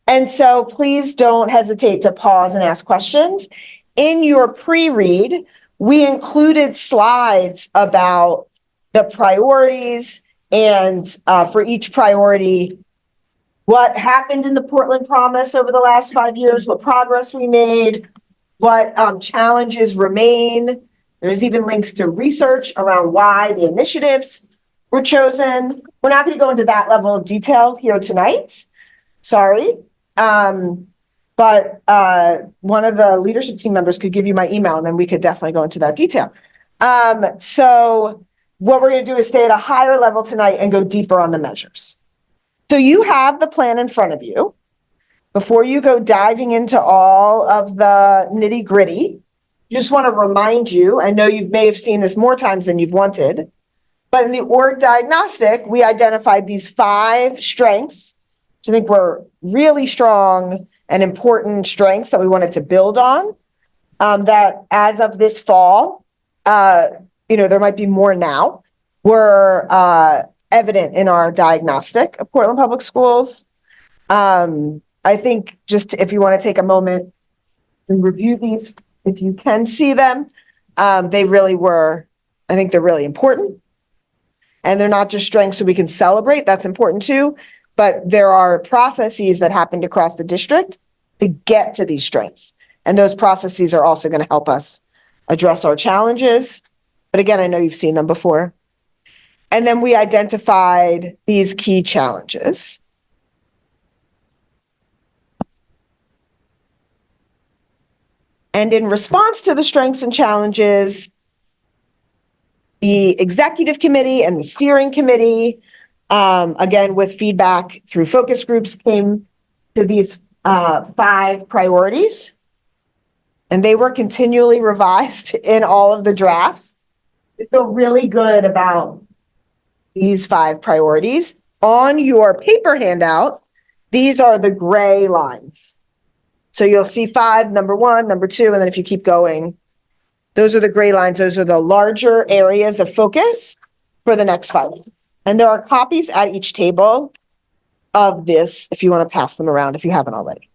And so please don't hesitate to pause and ask questions. In your pre-read, we included slides about the priorities and for each priority, what happened in the Portland Promise over the last 5 years, what progress we made, what challenges remain. There's even links to research around why the initiatives were chosen. We're not going to go into that level of detail here tonight. Sorry. But one of the leadership team members could give you my email and then we could definitely go into that detail. So what we're going to do is stay at a higher level tonight and go deeper on the measures. So you have the plan in front of you. Before you go diving into all of the nitty gritty, just want to remind you, I know you may have seen this more times than you've wanted, but in the org diagnostic, we identified these 5 strengths, which I think were really strong and important strengths that we wanted to build on, that as of this fall, there might be more now, were evident in our diagnostic of Portland Public Schools. I think just if you want to take a moment and review these, if you can see them, they really were, I think they're really important. And they're not just strengths so we can celebrate, that's important too, but there are processes that happened across the district to get to these strengths. And those processes are also going to help us address our challenges. But again, I know you've seen them before. And then we identified these key challenges. And in response to the strengths and challenges, the executive committee and the steering committee, again, with feedback through focus groups, came to these 5 priorities. And they were continually revised in all of the drafts. I feel really good about these 5 priorities. On your paper handout, these are the gray lines. So you'll see 5, number 1, number 2, and then if you keep going, Those are the gray lines. Those are the larger areas of focus for the next 5 years. And there are copies at each table of this if you want to pass them around if you haven't already.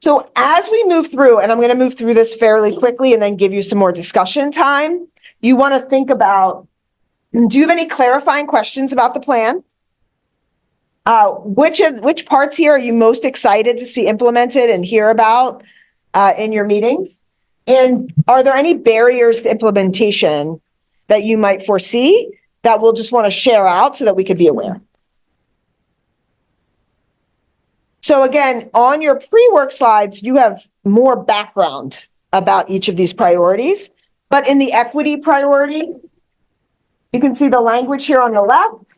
So as we move through, and I'm going to move through this fairly quickly and then give you some more discussion time, you want to think about, do you have any clarifying questions about the plan? Which parts here are you most excited to see implemented and hear about in your meetings? And are there any barriers to implementation that you might foresee that we'll just want to share out so that we could be aware? So again, on your pre-work slides, you have more background about each of these priorities, but in the equity priority, you can see the language here on the left.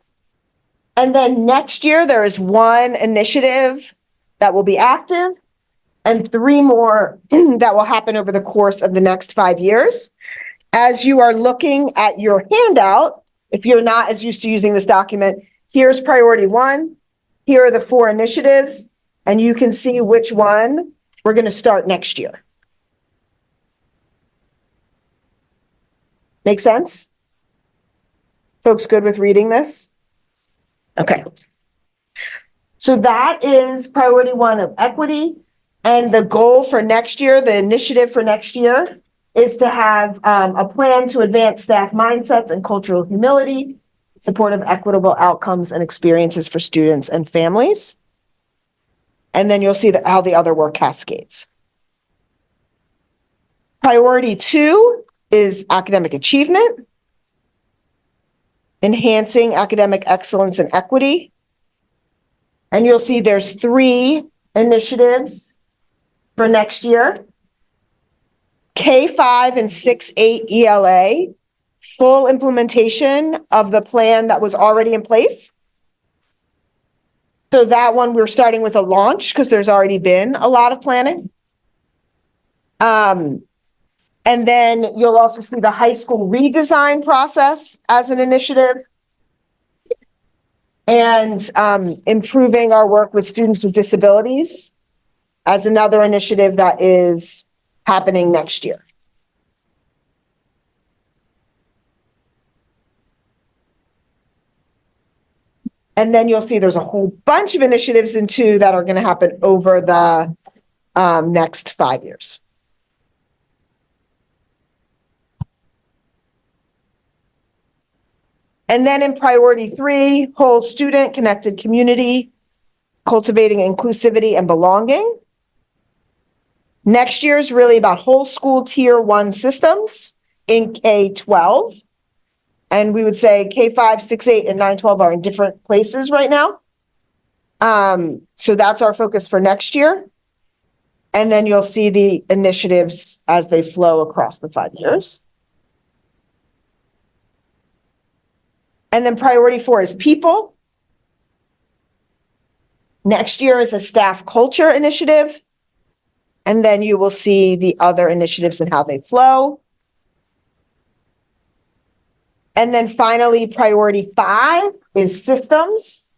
And then next year, there is one initiative that will be active and 3 more that will happen over the course of the next 5 years. As you are looking at your handout, if you're not as used to using this document, here's priority 1. Here are the 4 initiatives, and you can see which one we're going to start next year. Make sense? Folks good with reading this? Okay. So that is priority 1 of equity. And the goal for next year, the initiative for next year, is to have a plan to advance staff mindsets and cultural humility, support of equitable outcomes and experiences for students and families. And then you'll see how the other work cascades. Priority 2 is academic achievement, enhancing academic excellence and equity. And you'll see there's 3 initiatives for next year. K-5 and 6-8 ELA, full implementation of the plan that was already in place. So that one, we're starting with a launch because there's already been a lot of planning. And then you'll also see the high school redesign process as an initiative. And improving our work with students with disabilities as another initiative that is happening next year. And then you'll see there's a whole bunch of initiatives in 2 that are going to happen over the next 5 years. And then in priority 3, whole student connected community, cultivating inclusivity and belonging. Next year is really about whole school tier 1 systems in K-12. And we would say K-5, 6, 8, and 9, 12 are in different places right now. So that's our focus for next year. And then you'll see the initiatives as they flow across the 5 years. And then priority 4 is people. Next year is a staff culture initiative. And then you will see the other initiatives and how they flow. And then finally, priority 5 is systems.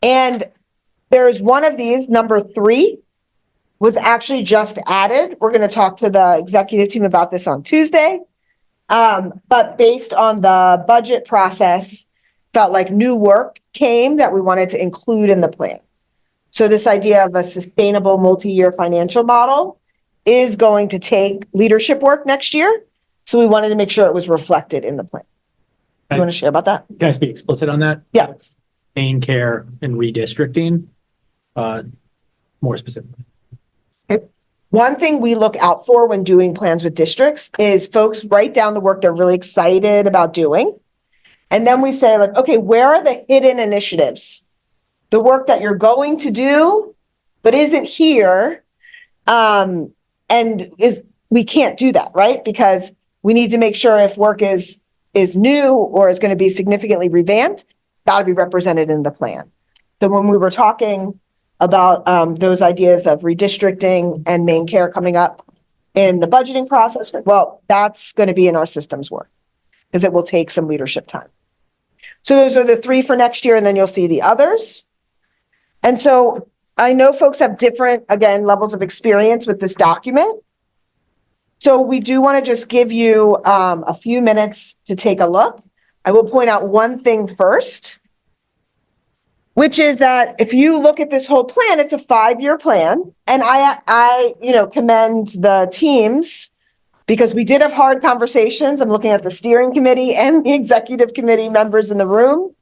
And there's one of these, number 3, was actually just added. We're going to talk to the executive team about this on Tuesday. But based on the budget process, felt like new work came that we wanted to include in the plan. So this idea of a sustainable multi-year financial model is going to take leadership work next year. So we wanted to make sure it was reflected in the plan. You want to share about that? Can I be explicit on that? Yeah. Maine care and redistricting, more specifically. Okay. One thing we look out for when doing plans with districts is folks write down the work they're really excited about doing. And then we say, like, okay, where are the hidden initiatives? The work that you're going to do, but isn't here. We can't do that, right? Because we need to make sure if work is new or is going to be significantly revamped, got to be represented in the plan. So when we were talking about those ideas of redistricting and Maine care coming up in the budgeting process, well, that's going to be in our systems work because it will take some leadership time. So those are the 3 for next year, and then you'll see the others. And so I know folks have different, again, levels of experience with this document. So we do want to just give you a few minutes to take a look. I will point out one thing first, which is that if you look at this whole plan, it's a 5-year plan. And I commend the teams because we did have hard conversations. I'm looking at the steering committee and the executive committee members in the room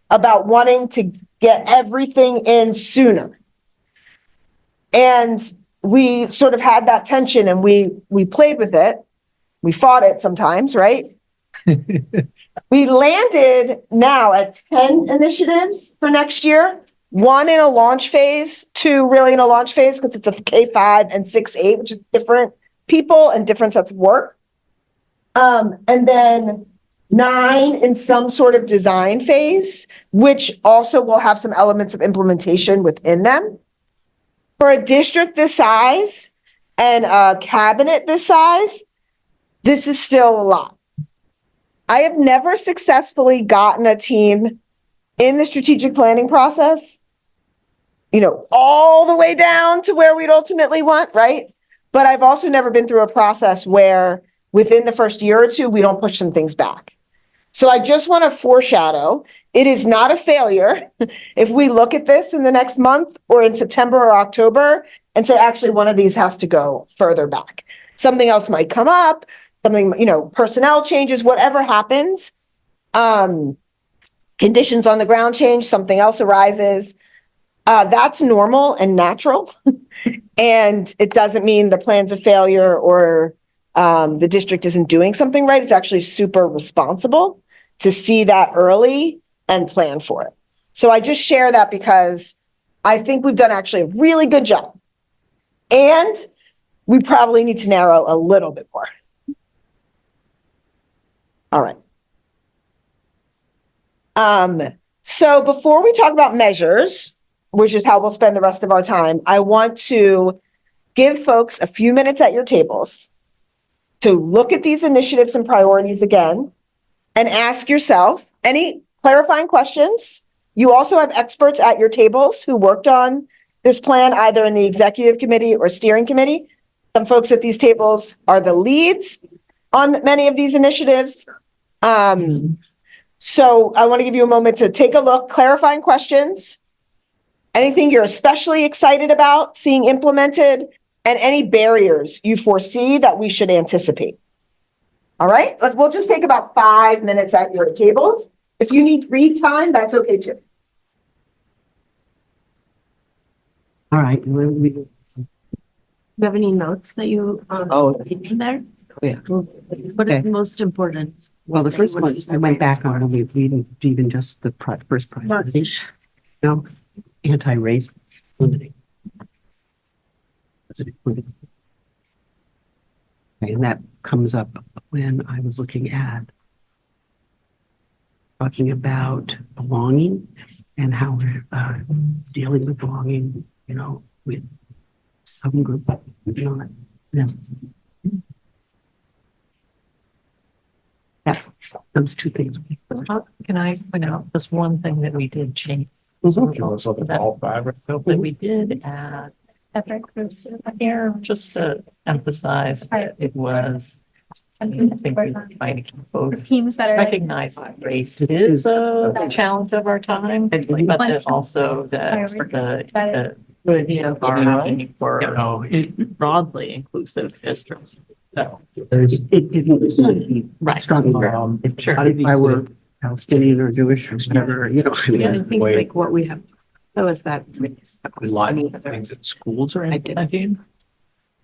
about wanting to get everything in sooner. And we sort of had that tension and we played with it. We fought it sometimes, right? We landed now at 10 initiatives for next year. 1 in a launch phase, 2 really in a launch phase because it's a K-5 and 6-8, which is different people and different sets of work. And then 9 in some sort of design phase, which also will have some elements of implementation within them. For a district this size and a cabinet this size, this is still a lot. I have never successfully gotten a team in the strategic planning process, all the way down to where we'd ultimately want, right? But I've also never been through a process where within the first year or 2, we don't push some things back. So I just want to foreshadow, it is not a failure if we look at this in the next month or in September or October and say, actually, one of these has to go further back. Something else might come up, something, personnel changes, whatever happens, conditions on the ground change, something else arises. That's normal and natural. And it doesn't mean the plan's a failure or the district isn't doing something right. It's actually super responsible to see that early and plan for it. So I just share that because I think we've done actually a really good job. And we probably need to narrow a little bit more. All right. So before we talk about measures, which is how we'll spend the rest of our time, I want to give folks a few minutes at your tables to look at these initiatives and priorities again and ask yourself any clarifying questions. You also have experts at your tables who worked on this plan, either in the executive committee or steering committee. Some folks at these tables are the leads on many of these initiatives. So I want to give you a moment to take a look, clarifying questions, anything you're especially excited about seeing implemented, and any barriers you foresee that we should anticipate. All right, we'll just take about 5 minutes at your tables. If you need read time, that's okay too. All right. You have any notes that you in there? Yeah. What is most important? Well, the first one, I went back on, and we even just the first priority. Anti-race. And that comes up when I was looking at talking about belonging and how we're dealing with belonging, with some group, yeah, those two things. Can I point out just one thing that we did change? That we did add here, just to emphasize that it was, I think we were trying to keep both Teams that are. recognize that race is a challenge of our time, but then also that the idea of our aiming for broadly inclusive districts. So Right. Strong. If I were Palestinian or Jewish or whatever, I think like what we have. So is that a lot of things that schools are implementing,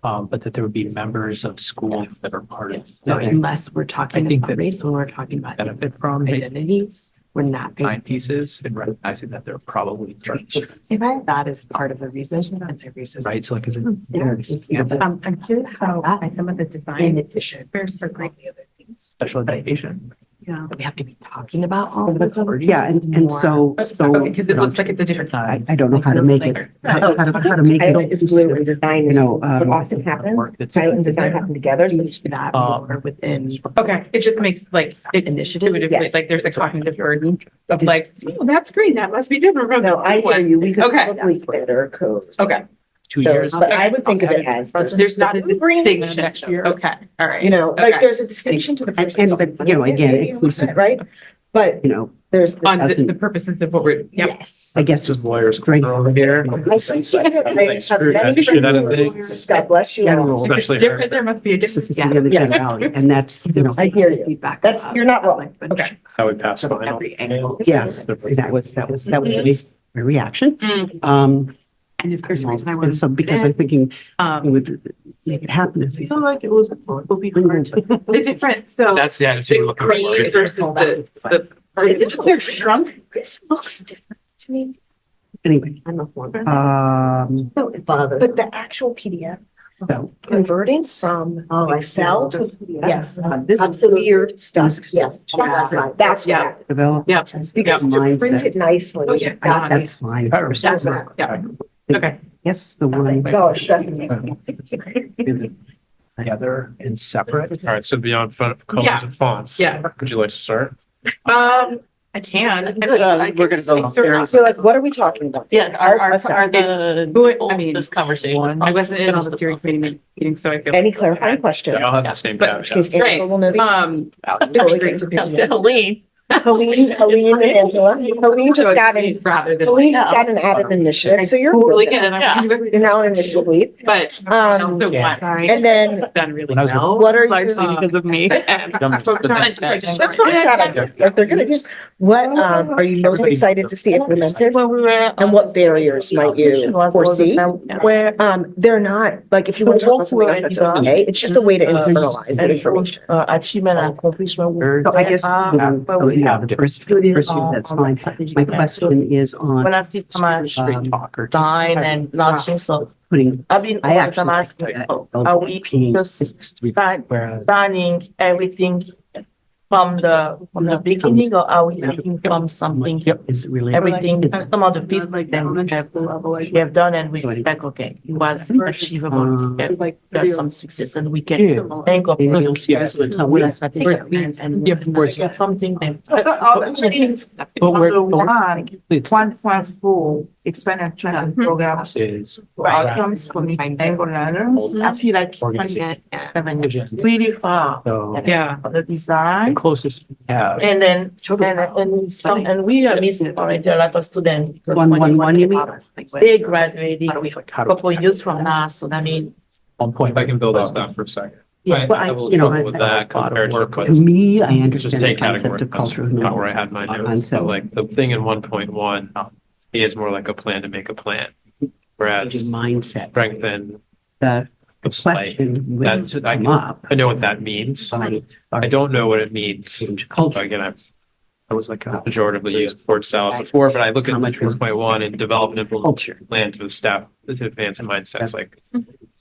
but that there would be members of schools that are part of. So unless we're talking about race, when we're talking about benefit from identities, we're not going nine pieces and recognizing that they're probably that is part of the reason anti-racism. right. So like, is it? I'm curious how some of the design In addition, for greatly other things. Special education. Yeah. that we have to be talking about all of them. Yeah, and so, Because it looks like it's a different time. I don't know how to make it, how to make it. Pilot is blue and design is, You know, what often happens, pilot and design happen together. So Use that more within Okay, it just makes like it's Initiative, intuitively, yes. like there's a cognitive burden of like, oh, that's green, that must be different from. No, I hear you. We could Okay. probably better code. Okay, 2 years. But I would think of it as, there's not a distinction. Next year. Okay, all right. you know, like Okay. there's a distinction to the And, person. but, you know, again, inclusive, Right? But you know, there's. On doesn't- the purposes of what we're, yeah. Yes. I guess. This is lawyers Great. over here. I think I have many friends. God bless you all. General. If it's Especially different, there must be a difference. Specificity of the generality, and that's, you know, I hear you. feedback. That's, you're not wrong. Okay. That's how we pass final. Every angle. yes, that was at least my reaction. Mm. And if There's a reason I and wanted so because I'm thinking, Um, would make it happen if I feel like it was, will be hard. the different, so That's the attitude we're the looking green for. versus the, is it just they're shrunk? This looks different to me. anyway. I'm a form. No, but the actual PDF, So converting from Excel to PDF. Yes. This is weird stuff. Yes. That's Yeah. what, develop. Yeah. because to print Mindset. it nicely. Oh, yeah. That's fine. That's what, yeah. Okay. Yes, the one. No, it's stressing me. Together and separate. All right, so beyond colors Yeah. and fonts. Yeah. Would you like to start? I can. We're gonna go very. So like, what are we talking about? Yeah, are the, I mean, this conversation. I wasn't in on the steering committee meeting, so I feel. Any clarifying question? Yeah, I'll have the same But- tab. In case Angela will know the. That'd be great to be. Helene. Helene and Angela. Helene just got an, Rather than. Helene just got an added initiative, so you're. Totally good. get it. Yeah. You're now an initiative lead. But I also want, And then done really When I was- well. what are you? Largely because of me. And- That's what I got. Like, they're gonna do. What, are you most excited to see implemented? And what barriers might you foresee? Where, They're not, like, if you want to talk about something else, that's okay. It's just a way to internalize the information. achievement and accomplishment. So I guess, so yeah, the first issue, that's fine. My question is on When I see so much Straight talker. design and launching, so putting, I've been, I I'm actually. asking, are we just Whereas. planning everything from the beginning, or are we taking from something? Yep. Is really. Everything, some of the pieces then we have done and we like, okay, it was achievable. Yeah, Like, there's some success and we Yeah. can think of. Anything else you guys would tell me? And Yeah, words. get something then. But we're. It's 1.4 expenditure and program is. outcomes for Angle learners. I feel like it's really far. So Yeah. for the design. the closest we have. And then, and we are missing already a lot of students. because 111, you mean? They graduating How do we, a how do we? couple years from now, so I mean, 1 If I can build on that for a second. yeah. But I I- have a little you know, trouble with that compared to To what's. me, I Just understand the take concept category, of that's culture. of not where I knowledge. had my And notes. So so- like the thing in 1.1 is more like a plan to make a plan. Whereas Mindset. strengthen, The it's like, question would that's, I come up I know what that means. by I don't know what it means. change culture. Again, I was like pejoratively used the word salad before, but I look at How much work? 1.1 and develop an implementation plan to the staff, to advance in mindsets. Like, I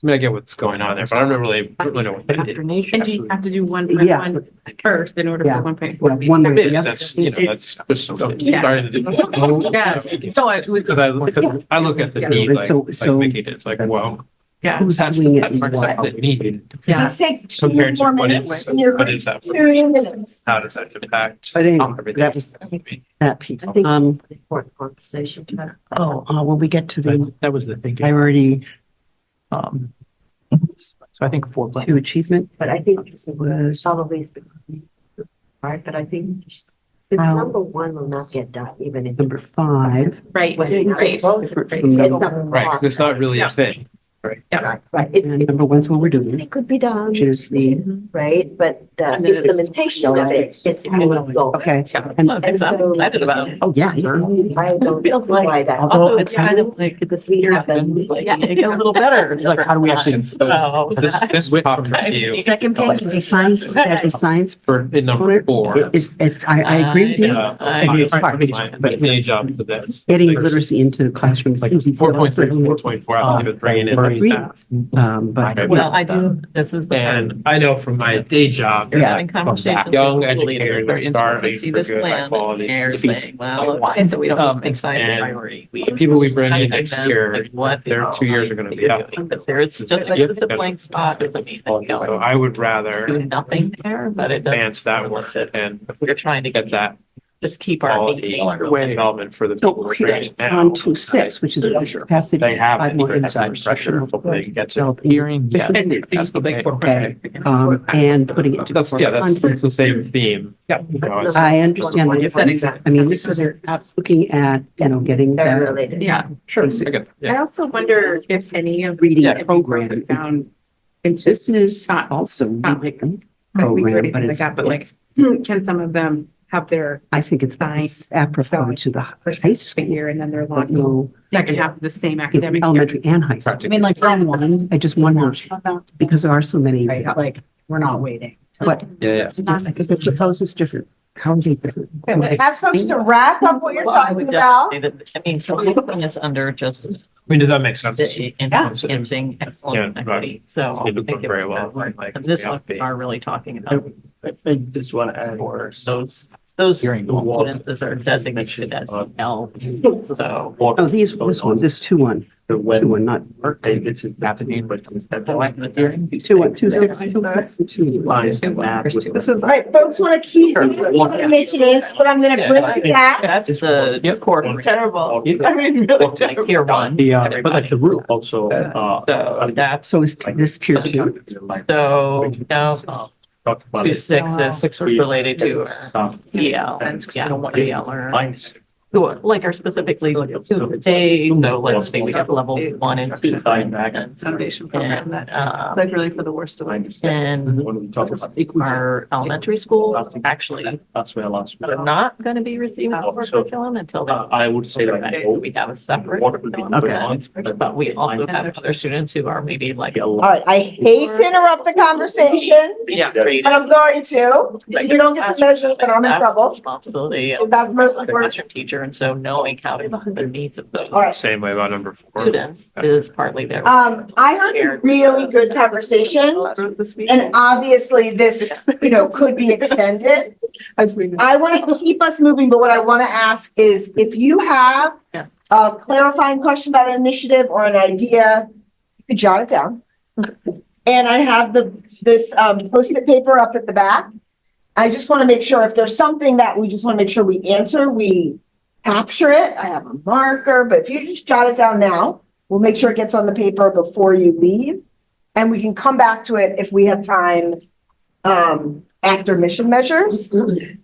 mean, I get what's going on there, but I don't really know what that is. And do you have to do Yeah. 1.1 first in order Yeah. for 1.4 to be? One way or the other. That's, you know, that's just something Yeah. starting to do. Yeah. So it was, Because I look at the need, like, So- like Mickey did, it's like, wow, yeah. Who's that's, doing it that's and the what? need. Yeah. Let's take two Compared to more what minutes is, and you're what great. is that? 2 minutes. How does that impact? But anyway, everything? that was that piece. Important conversation to have. When we get to the That was the thinking. priority So I think 4. to achievement, But I think was probably, right, but I think this Wow. number 1 will not get done, even if. number 5. Right, right. Different from It's number- not Right, 'cause it's not really a thing. Yeah. Right, And number 1's what we're doing, it could be done, which is the, right, but the implementation of it is kind of go. okay. And so- Oh, yeah. you're- I don't feel like that. Although it's kind of like because we have been, Yeah, it get a little better. It's like, how do we actually? This top review Second page. The science, as a science, for in number 4. I agree with you. It's hard, But but the job for that is getting literacy into classrooms. like is 4.3, 4.4, I believe it bringing in but. Well, I do, this is the part. And I know from my day job, You're that having conversations with young school leaders, educators they're are interested, starving they see for this good, high plan, quality. and they're feeds. saying, well, okay, so we don't make science a and priority. The people we bring in Asking next them, year, like, what their is 2 years are online gonna that be you're out. doing? Because it's just, it's a blank spot, doesn't mean that you So know, I would rather do nothing there, but it doesn't. advance that work and We're trying to get that just keep our. quality development for the people So we're here, training now. on to six, which is the capacity. They have 5 more inside hours. pressure, hopefully they can get to. So Hearing, yeah. That's what they. Okay, and putting it to. That's, yeah, that's the same theme. Yeah. I understand the difference. I mean, this is looking at, getting They're that related. Yeah. Sure. I get- I Yeah. also wonder if any of reading yeah, program. down into This is not- also not reading week or program, anything but like it's, that, but like, can some of them have their I think it's apropos to the first high school. year and then their But long, no, second half of the same academic year? elementary and high school. I mean, like, from one, I just wonder, because there are so many, right, like, we're not waiting. but Yeah, yeah. because the proposal is different. How is it different? Ask folks to wrap up what you're Well, I would talking just about. say that, I mean, so everything is under just I mean, does that make sense? the enhancing excellent Yeah, equity. So So it I think very well, like, and this yeah. one we are really talking about I just want to add. for those Hearing the wall. students are designated as L. So. Oh, this one, this 2-1, The when 2-1, not okay, this is happening, but instead I like the hearing. 2-1, 2-6, 2-6, and 2. lines and math with- This is. All right, folks want to keep initiative, but I'm going to bring it back. That's the core. Terrible. Yeah. I mean, really Like terrible. tier one. But like the rule also, So that's, So is this tier 2? so, no, talked about 2-6 is related to EL and one EL or. Like our specifically today, so let's say we have level 1 and 2. Foundation program And, that, like really for the worst of it. and When we talk about. our elementary school actually That's where last. are not going to be receiving core curriculum until they. I would say that. We have a separate. What would be curriculum, okay. But we also have other students who are maybe like. All right, I hate to interrupt the conversation, Yeah. but I'm going to. If you don't get the measures, then I'm in That's the trouble. responsibility of That's most the important. classroom teacher, and so knowing how to meet the needs of those All right. Same way about number 4. students is partly their. I heard a really good conversation, and obviously this, could be extended. I want to keep us moving, but what I want to ask is if you have Yeah. a clarifying question about an initiative or an idea, you could jot it down. And I have this Post-it paper up at the back. I just want to make sure if there's something that we just want to make sure we answer, we capture it. I have a marker, but if you just jot it down now, we'll make sure it gets on the paper before you leave. And we can come back to it if we have time after mission measures,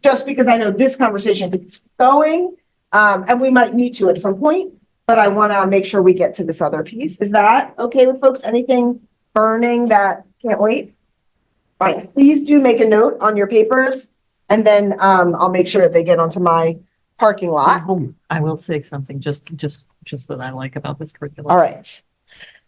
just because I know this conversation is going, and we might need to at some point, but I want to make sure we get to this other piece. Is that okay with folks? Anything burning that can't wait? All right, please do make a note on your papers, and then I'll make sure they get onto my parking lot. I will say something just that I like about this curriculum. All right.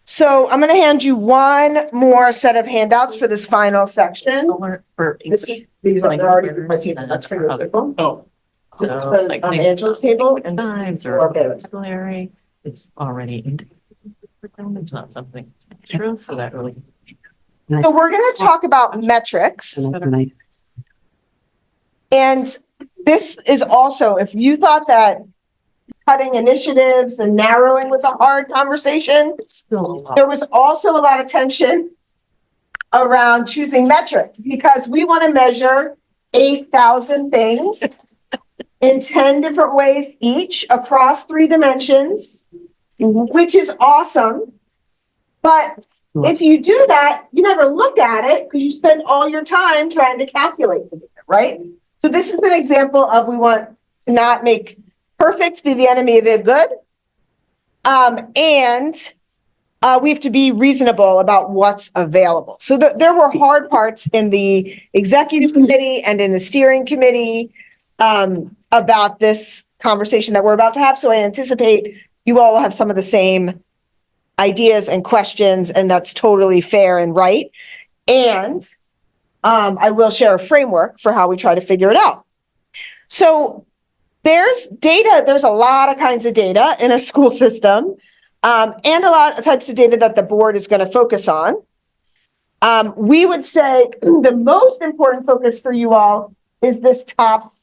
So I'm going to hand you one more set of handouts for this final section. For These are they're already on my table. That's for your other phone. Oh. This is for Angela's table and Times or vocabulary, it's already in. It's not something extra, so that really. So we're going to talk about metrics. And this is also, if you thought that cutting initiatives and narrowing was a hard conversation, there was also a lot of tension around choosing metrics because we want to measure 8,000 things in 10 different ways each across 3 dimensions, which is awesome. But if you do that, you never look at it because you spend all your time trying to calculate the data, right? So this is an example of we want to not make perfect be the enemy of the good. And we have to be reasonable about what's available. So there were hard parts in the executive committee and in the steering committee about this conversation that we're about to have. So I anticipate you all will have some of the same ideas and questions, and that's totally fair and right. And I will share a framework for how we try to figure it out. So there's data, there's a lot of kinds of data in a school system. and a lot of types of data that the board is going to focus on. We would say the most important focus for you all is this top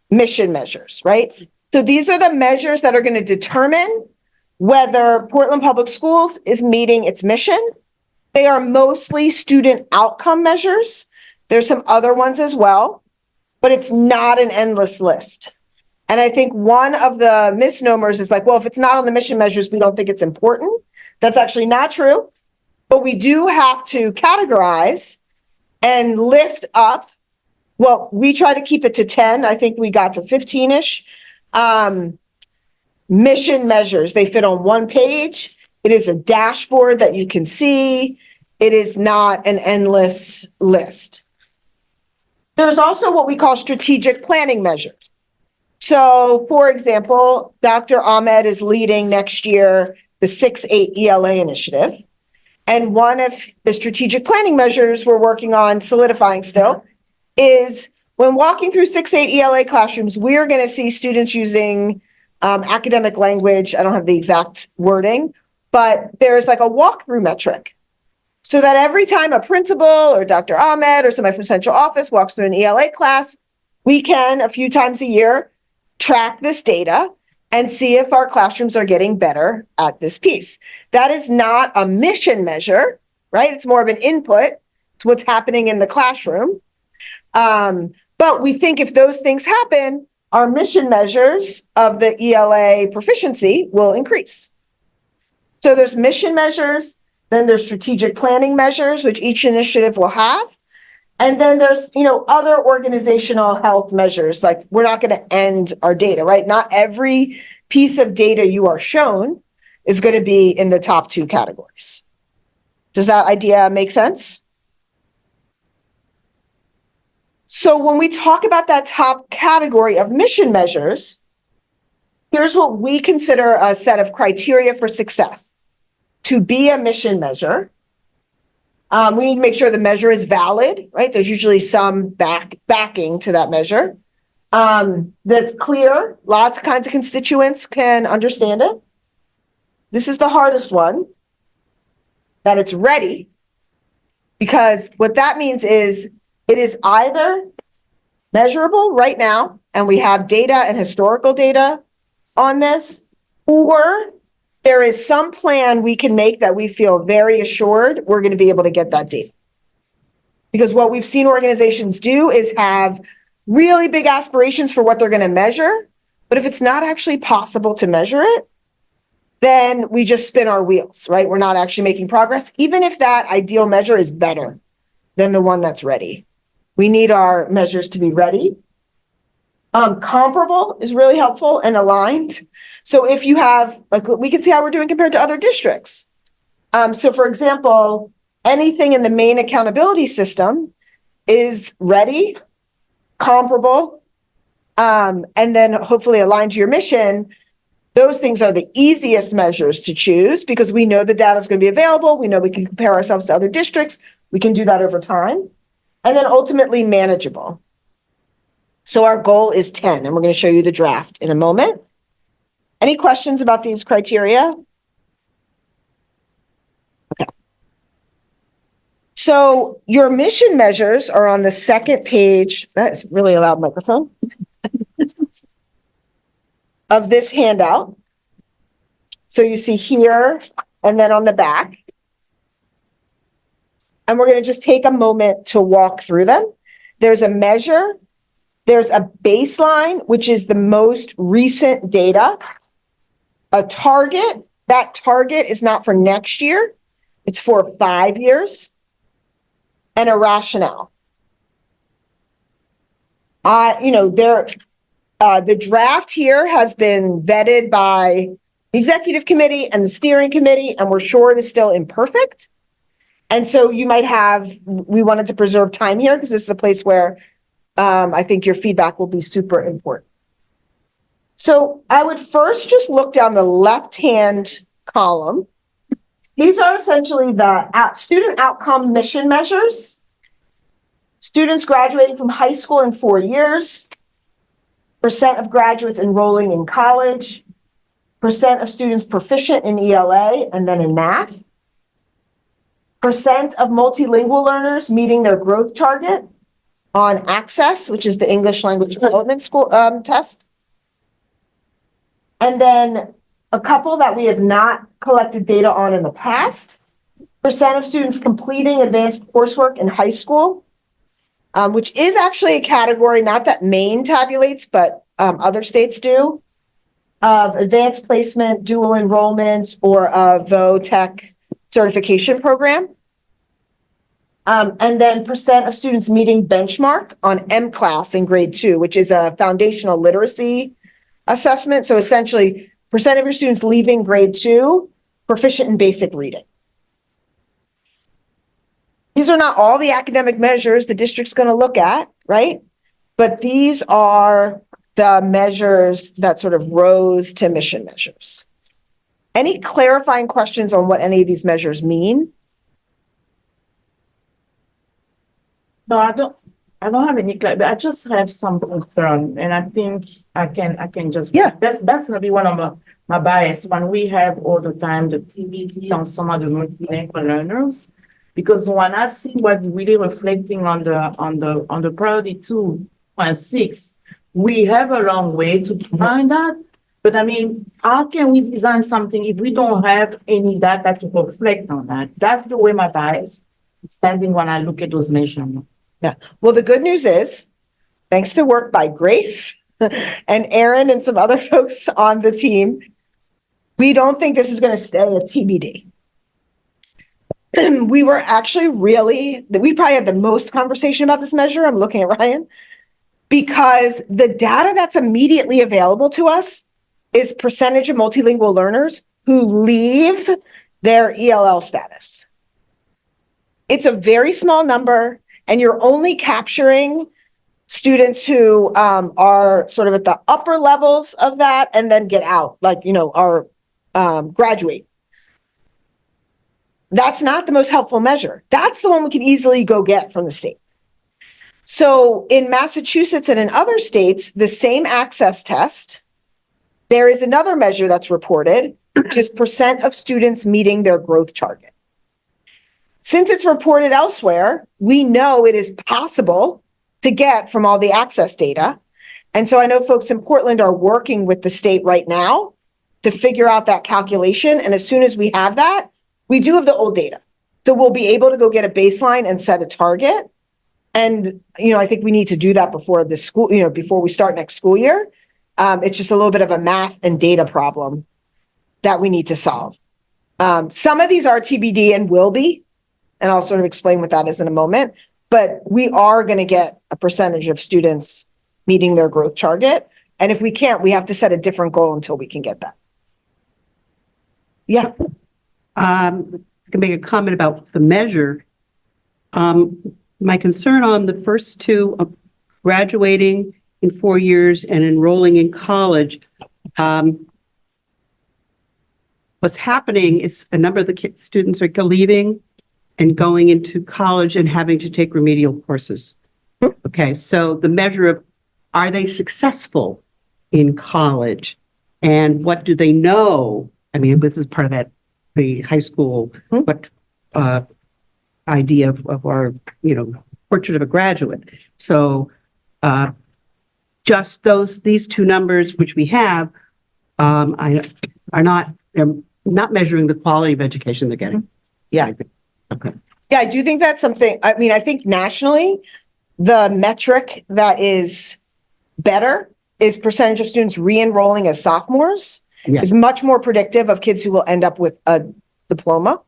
mission measures, right? So these are the measures that are going to determine whether Portland Public Schools is meeting its mission. They are mostly student outcome measures. There's some other ones as well, but it's not an endless list. And I think one of the misnomers is like, well, if it's not on the mission measures, we don't think it's important. That's actually not true. But we do have to categorize and lift up. Well, we try to keep it to 10. I think we got to 15-ish. Mission measures, they fit on one page. It is a dashboard that you can see. It is not an endless list. There's also what we call strategic planning measures. So, for example, Dr. Ahmed is leading next year the 6-8 ELA initiative. And one of the strategic planning measures we're working on solidifying still is when walking through 6-8 ELA classrooms, we're going to see students using academic language. I don't have the exact wording, but there's like a walkthrough metric. So that every time a principal or Dr. Ahmed or somebody from central office walks through an ELA class, we can, a few times a year, track this data and see if our classrooms are getting better at this piece. That is not a mission measure, right? It's more of an input to what's happening in the classroom. But we think if those things happen, our mission measures of the ELA proficiency will increase. So there's mission measures, then there's strategic planning measures, which each initiative will have. And then there's, other organizational health measures, like we're not going to end our data, right? Not every piece of data you are shown is going to be in the top two categories. Does that idea make sense? So when we talk about that top category of mission measures, here's what we consider a set of criteria for success. To be a mission measure, we need to make sure the measure is valid, right? There's usually some backing to that measure. That's clear. Lots of kinds of constituents can understand it. This is the hardest one, that it's ready, because what that means is it is either measurable right now, and we have data and historical data on this, or there is some plan we can make that we feel very assured we're going to be able to get that data. Because what we've seen organizations do is have really big aspirations for what they're going to measure, but if it's not actually possible to measure it, then we just spin our wheels, right? We're not actually making progress, even if that ideal measure is better than the one that's ready. We need our measures to be ready. Comparable is really helpful and aligned. So if you have, like, we can see how we're doing compared to other districts. So for example, anything in the Maine accountability system is ready, comparable, and then hopefully aligned to your mission. Those things are the easiest measures to choose because we know the data is going to be available. We know we can compare ourselves to other districts. We can do that over time. And then ultimately manageable. So our goal is 10, and we're going to show you the draft in a moment. Any questions about these criteria? Okay. So your mission measures are on the second page. That is really a loud microphone. Of this handout. So you see here and then on the back. And we're going to just take a moment to walk through them. There's a measure. There's a baseline, which is the most recent data. A target. That target is not for next year. It's for 5 years. And a rationale. The draft here has been vetted by the executive committee and the steering committee, and we're sure it is still imperfect. And so you might have, we wanted to preserve time here because this is a place where I think your feedback will be super important. So I would first just look down the left-hand column. These are essentially the student outcome mission measures. Students graduating from high school in 4 years. Percent of graduates enrolling in college, percent of students proficient in ELA and then in math, percent of multilingual learners meeting their growth target on Access, which is the English Language Development School test. And then a couple that we have not collected data on in the past, percent of students completing advanced coursework in high school, which is actually a category, not that Maine tabulates, but other states do, of advanced placement, dual enrollment, or a VO-Tech certification program. And then percent of students meeting benchmark on M-Class in grade 2, which is a foundational literacy assessment. So essentially, percent of your students leaving grade 2 proficient in basic reading. These are not all the academic measures the district's going to look at, right? But these are the measures that sort of rose to mission measures. Any clarifying questions on what any of these measures mean? No, I don't have any, but I just have some concern, and I think I can just, Yeah. That's gonna be one of my bias when we have all the time the TBD on some of the multilingual learners. Because when I see what's really reflecting on the priority 2.6, we have a long way to design that. But I mean, how can we design something if we don't have any data to reflect on that? That's the way my bias is standing when I look at those measurements. Yeah. Well, the good news is, thanks to work by Grace and Aaron and some other folks on the team, we don't think this is going to stay a TBD. We were actually we probably had the most conversation about this measure. I'm looking at Ryan, because the data that's immediately available to us is percentage of multilingual learners who leave their ELL status. It's a very small number, and you're only capturing students who are sort of at the upper levels of that and then get out, like, are graduate. That's not the most helpful measure. That's the one we can easily go get from the state. So in Massachusetts and in other states, the same access test, there is another measure that's reported, which is percent of students meeting their growth target. Since it's reported elsewhere, we know it is possible to get from all the access data. And so I know folks in Portland are working with the state right now to figure out that calculation. And as soon as we have that, we do have the old data. So we'll be able to go get a baseline and set a target. And, I think we need to do that before the school, before we start next school year. It's just a little bit of a math and data problem that we need to solve. Some of these are TBD and will be, and I'll sort of explain what that is in a moment, but we are going to get a percentage of students meeting their growth target. And if we can't, we have to set a different goal until we can get that. Yeah. I can make a comment about the measure. My concern on the first two, graduating in 4 years and enrolling in college, what's happening is a number of the students are leaving and going into college and having to take remedial courses. Okay, so the measure of, are they successful in college? And what do they know? I mean, this is part of that, the high school, what idea of our, portrait of a graduate. So just these two numbers, which we have, they're not measuring the quality of education they're getting. Yeah. Okay. Yeah, I do think that's something, I think nationally, the metric that is better is percentage of students re-enrolling as sophomores. Yes. Is much more predictive of kids who will end up with a diploma.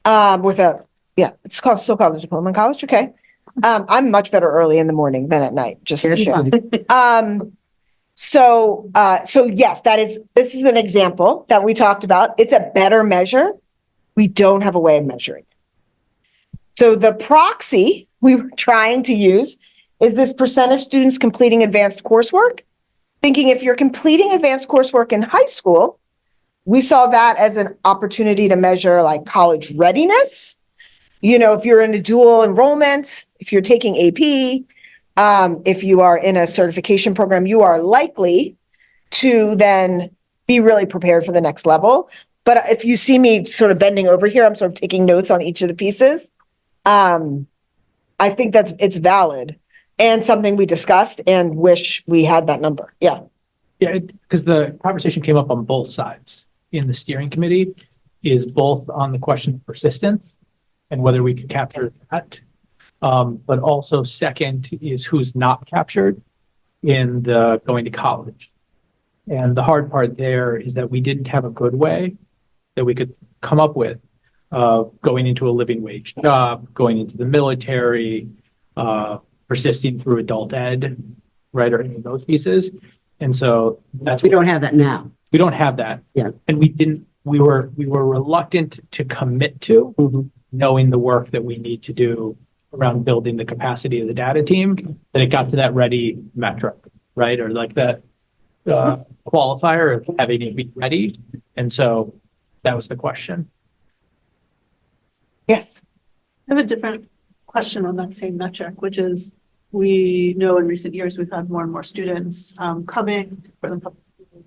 It's still called a diploma in college. Okay. I'm much better early in the morning than at night, just to share. So yes, this is an example that we talked about. It's a better measure. We don't have a way of measuring it. So the proxy we were trying to use is this percent of students completing advanced coursework. Thinking if you're completing advanced coursework in high school, we saw that as an opportunity to measure like college readiness. If you're in a dual enrollment, if you're taking AP, if you are in a certification program, you are likely to then be really prepared for the next level. But if you see me sort of bending over here, I'm sort of taking notes on each of the pieces. I think it's valid and something we discussed and wish we had that number. Yeah. Yeah, because the conversation came up on both sides in the steering committee, is both on the question of persistence and whether we could capture that. But also second is who's not captured in the going to college. And the hard part there is that we didn't have a good way that we could come up with going into a living wage job, going into the military, persisting through adult ed, right, or any of those pieces. And so that's We don't have that now. we don't have that. Yeah. And we were reluctant to commit to knowing the work that we need to do around building the capacity of the data team, that it got to that ready metric, right? Or like that qualifier of having it be ready. And so that was the question. Yes. I have a different question on that same metric, which is, we know in recent years, we've had more and more students coming for the public school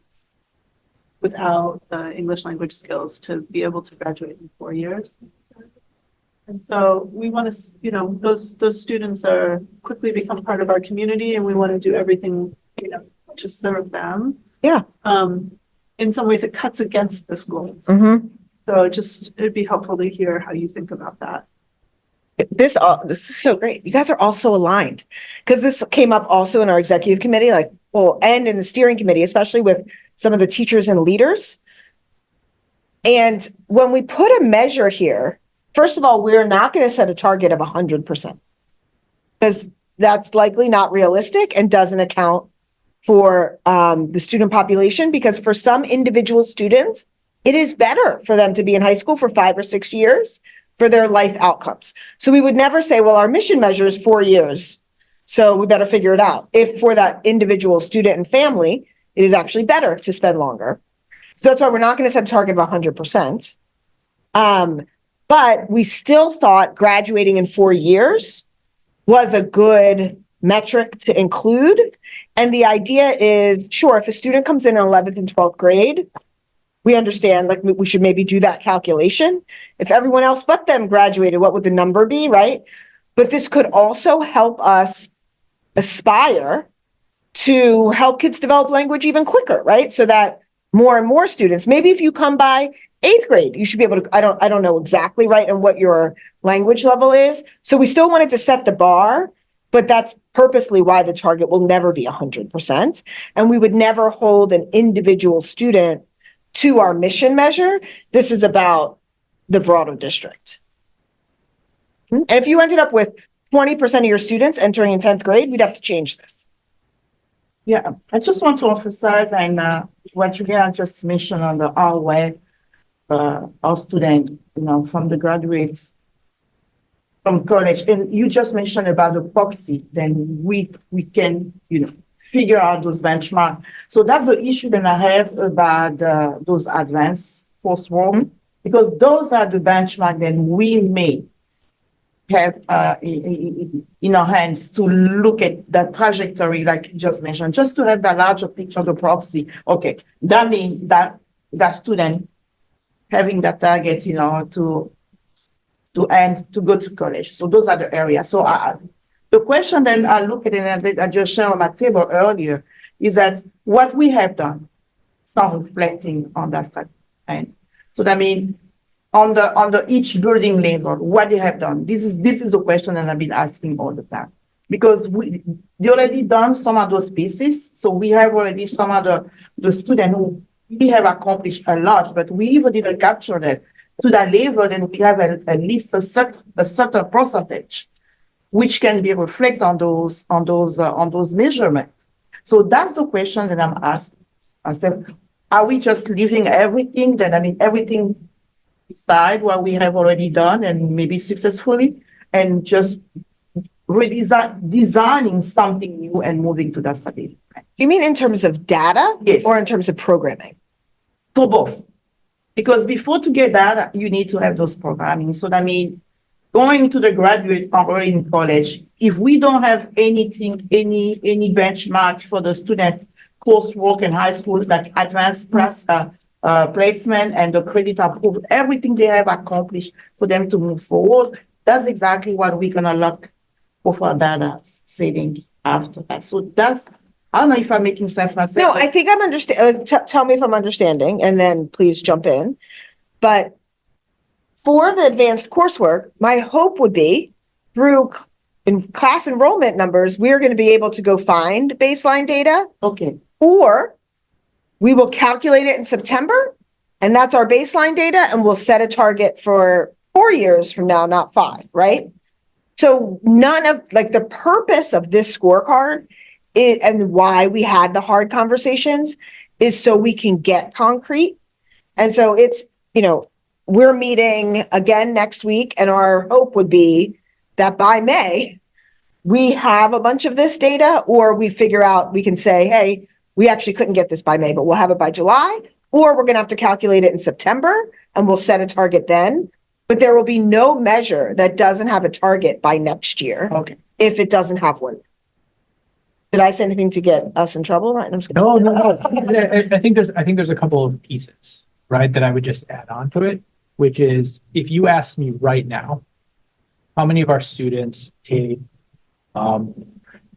without the English language skills to be able to graduate in 4 years. And so we want to, you know, those students are quickly become part of our community, and we want to do everything, you know, to serve them. Yeah. In some ways, it cuts against the schools. So it'd be helpful to hear how you think about that. This is so great. You guys are all so aligned, because this came up also in our executive committee, like, well, and in the steering committee, especially with some of the teachers and leaders. And when we put a measure here, first of all, we're not going to set a target of 100%, because that's likely not realistic and doesn't account for the student population, because for some individual students, it is better for them to be in high school for 5 or 6 years for their life outcomes. So we would never say, well, our mission measure is 4 years, so we better figure it out. If for that individual student and family, it is actually better to spend longer. So that's why we're not going to set a target of 100%. But we still thought graduating in 4 years was a good metric to include. And the idea is, sure, if a student comes in 11th and 12th grade, we understand, like, we should maybe do that calculation. If everyone else but them graduated, what would the number be, right? But this could also help us aspire to help kids develop language even quicker, right? So that more and more students, maybe if you come by 8th grade, you should be able to, I don't know exactly, right, and what your language level is. So we still wanted to set the bar, but that's purposely why the target will never be 100%. And we would never hold an individual student to our mission measure. This is about the broader district. And if you ended up with 20% of your students entering in 10th grade, we'd have to change this. Yeah, I just want to emphasize, and what Julia just mentioned on the our way, our student, you know, from the graduates from college, and you just mentioned about the proxy, then we can, you know, figure out those benchmarks. So that's the issue that I have about those advanced coursework, because those are the benchmarks that we may have in our hands to look at the trajectory, like you just mentioned, just to have the larger picture of the proxy. Okay, that means that student having that target, you know, to go to college. So those are the areas. So the question that I look at, and I just shared on my table earlier, is that what we have done, start reflecting on that strategy. Right? So that means on the each building level, what they have done. This is the question that I've been asking all the time, because they already done some of those pieces. So we have already some of the students who we have accomplished a lot, but we even didn't capture that to that level. Then we have at least a certain percentage which can be reflected on those measurements. So that's the question that I'm asking myself. Are we just leaving everything everything beside what we have already done and maybe successfully, and just designing something new and moving to that strategy? You mean in terms of data? Yes. Or in terms of programming? For both. Because before to get data, you need to have those programming. So that means going to the graduate or in college, if we don't have anything, any benchmark for the student coursework in high school, like advanced placement and the credit approved, everything they have accomplished for them to move forward. That's exactly what we're gonna look for our data setting after that. So that's, I don't know if I'm making sense myself. No, but- I think I'm tell me if I'm understanding, and then please jump in. But for the advanced coursework, my hope would be through in class enrollment numbers, we're going to be able to go find baseline data, Okay, or we will calculate it in September, and that's our baseline data, and we'll set a target for 4 years from now, not 5, right? So none of, like, the purpose of this scorecard and why we had the hard conversations is so we can get concrete. And so it's, we're meeting again next week, and our hope would be that by May, we have a bunch of this data, or we figure out, we can say, hey, we actually couldn't get this by May, but we'll have it by July, or we're going to have to calculate it in September, and we'll set a target then. But there will be no measure that doesn't have a target by next year. Okay. If it doesn't have one. Did I say anything to get us in trouble? Right? I'm just No. I think there's a couple of pieces, right, that I would just add on to it, which is if you ask me right now, how many of our students take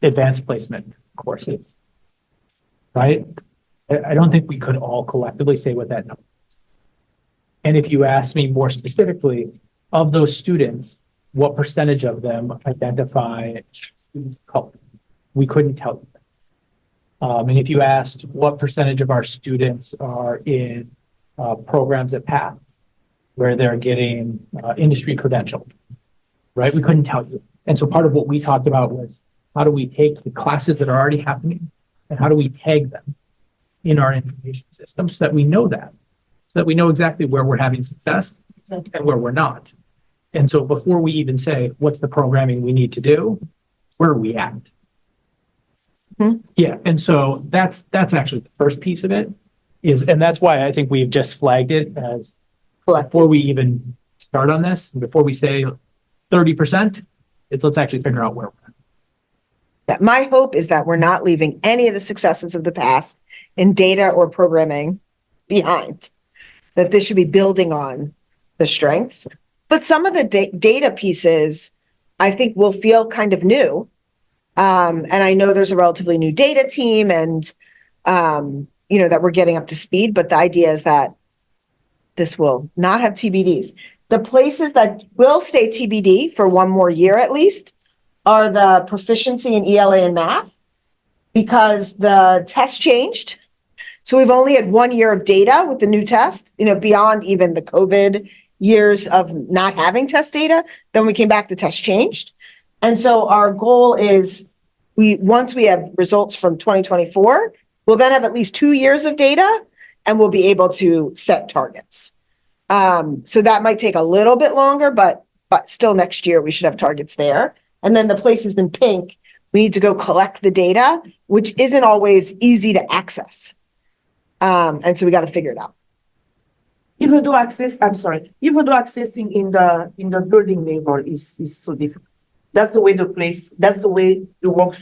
advanced placement courses, right? I don't think we could all collectively say what that number is. And if you ask me more specifically, of those students, what percentage of them identify students of color? We couldn't tell you that. And if you asked what percentage of our students are in programs at Paths, where they're getting industry credentialed, right? We couldn't tell you. And so part of what we talked about was how do we take the classes that are already happening and how do we tag them in our information system so that we know that, so that we know exactly where we're having success and where we're not. And so before we even say, what's the programming we need to do, where are we at? Yeah, and so that's actually the first piece of it and that's why I think we've just flagged it as before we even start on this, before we say 30%, let's actually figure out where we're at. Yeah, my hope is that we're not leaving any of the successes of the past in data or programming behind, that this should be building on the strengths. But some of the data pieces, I think, will feel kind of new. And I know there's a relatively new data team and, that we're getting up to speed, but the idea is that this will not have TBDs. The places that will stay TBD for 1 more year at least are the proficiency in ELA and math, because the test changed. So we've only had 1 year of data with the new test, beyond even the COVID years of not having test data. Then we came back, the test changed. And so our goal is once we have results from 2024, we'll then have at least 2 years of data and we'll be able to set targets. So that might take a little bit longer, but still next year we should have targets there. And then the places in pink, we need to go collect the data, which isn't always easy to access. And so we got to figure it out. even though accessing in the building level is so difficult. That's the way the work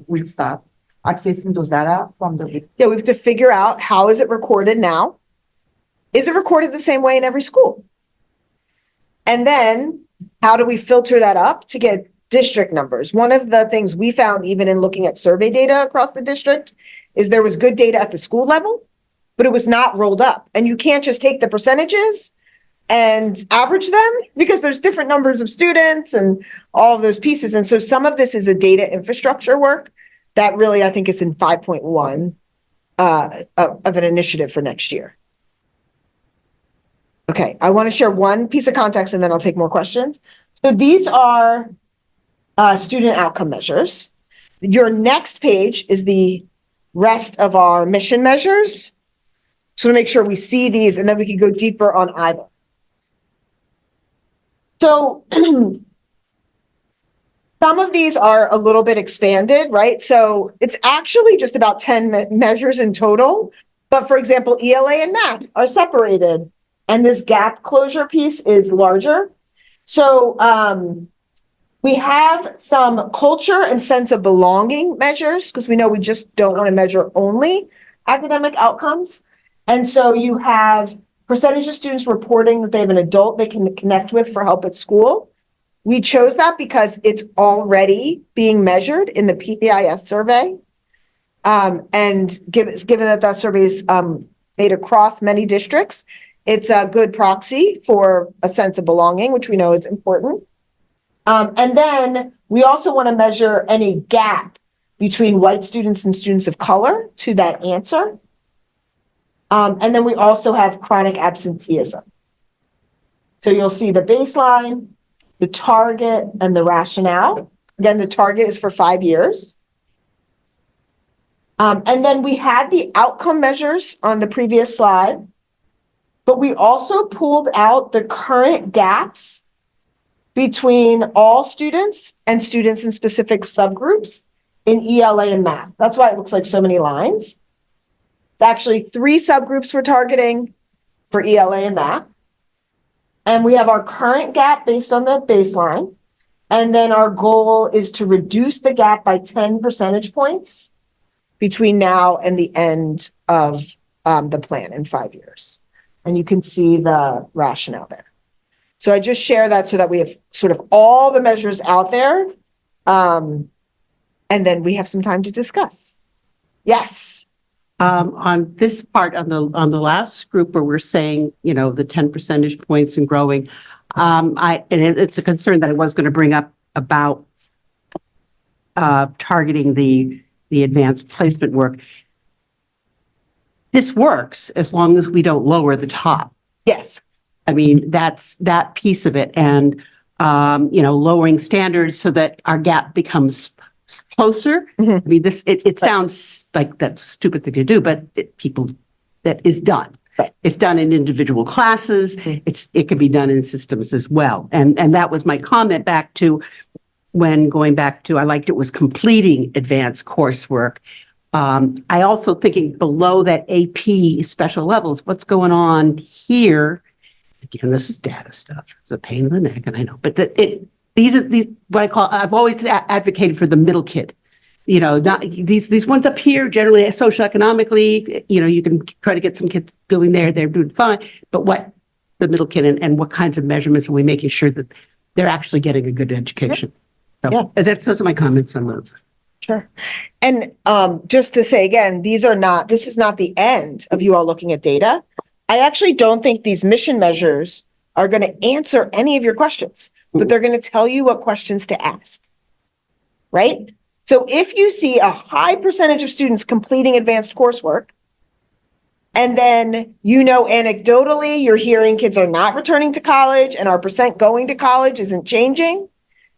will start, accessing those data from the. Yeah, we have to figure out, how is it recorded now? Is it recorded the same way in every school? And then how do we filter that up to get district numbers? One of the things we found, even in looking at survey data across the district, is there was good data at the school level, but it was not rolled up. And you can't just take the percentages and average them, because there's different numbers of students and all of those pieces. And so some of this is a data infrastructure work that really, I think, is in 5.1 of an initiative for next year. Okay, I want to share one piece of context and then I'll take more questions. So these are student outcome measures. Your next page is the rest of our mission measures. So to make sure we see these, and then we can go deeper on either. So some of these are a little bit expanded, right? So it's actually just about 10 measures in total. But for example, ELA and math are separated, and this gap closure piece is larger. So We have some culture and sense of belonging measures because we know we just don't want to measure only academic outcomes. And so you have percentage of students reporting that they have an adult they can connect with for help at school. We chose that because it's already being measured in the PPIS survey. And given that that survey is made across many districts, it's a good proxy for a sense of belonging, which we know is important. And then we also want to measure any gap between white students and students of color to that answer. And then we also have chronic absenteeism. So you'll see the baseline, the target, and the rationale. Again, the target is for 5 years. And then we had the outcome measures on the previous slide, but we also pulled out the current gaps between all students and students in specific subgroups in ELA and math. That's why it looks like so many lines. It's actually 3 subgroups we're targeting for ELA and math. And we have our current gap based on the baseline. And then our goal is to reduce the gap by 10 percentage points between now and the end of the plan in 5 years. And you can see the rationale there. So I just share that so that we have sort of all the measures out there. And then we have some time to discuss. Yes. On this part, on the last group where we're saying, you know, the 10 percentage points and growing, it's a concern that I was going to bring up about targeting the advanced placement work. This works as long as we don't lower the top. Yes. I mean, that's that piece of it. And, you know, lowering standards so that our gap becomes closer. I mean, it sounds like that's a stupid thing to do, but that is done. Right. It's done in individual classes. It can be done in systems as well. And that was my comment back to when going back to, I liked it was completing advanced coursework. I also thinking below that AP special levels, what's going on here? Again, this is data stuff. It's a pain in the neck, and I know, but these what I call, I've always advocated for the middle kid. You know, not these ones up here, generally socioeconomically, you know, you can try to get some kids going there, they're doing fine. But what the middle kid and what kinds of measurements are we making sure that they're actually getting a good education? So those are my comments on those. Sure. And just to say again, this is not the end of you all looking at data. I actually don't think these mission measures are going to answer any of your questions, but they're going to tell you what questions to ask, right? So if you see a high percentage of students completing advanced coursework, and then, you know, anecdotally, you're hearing kids are not returning to college and our percent going to college isn't changing,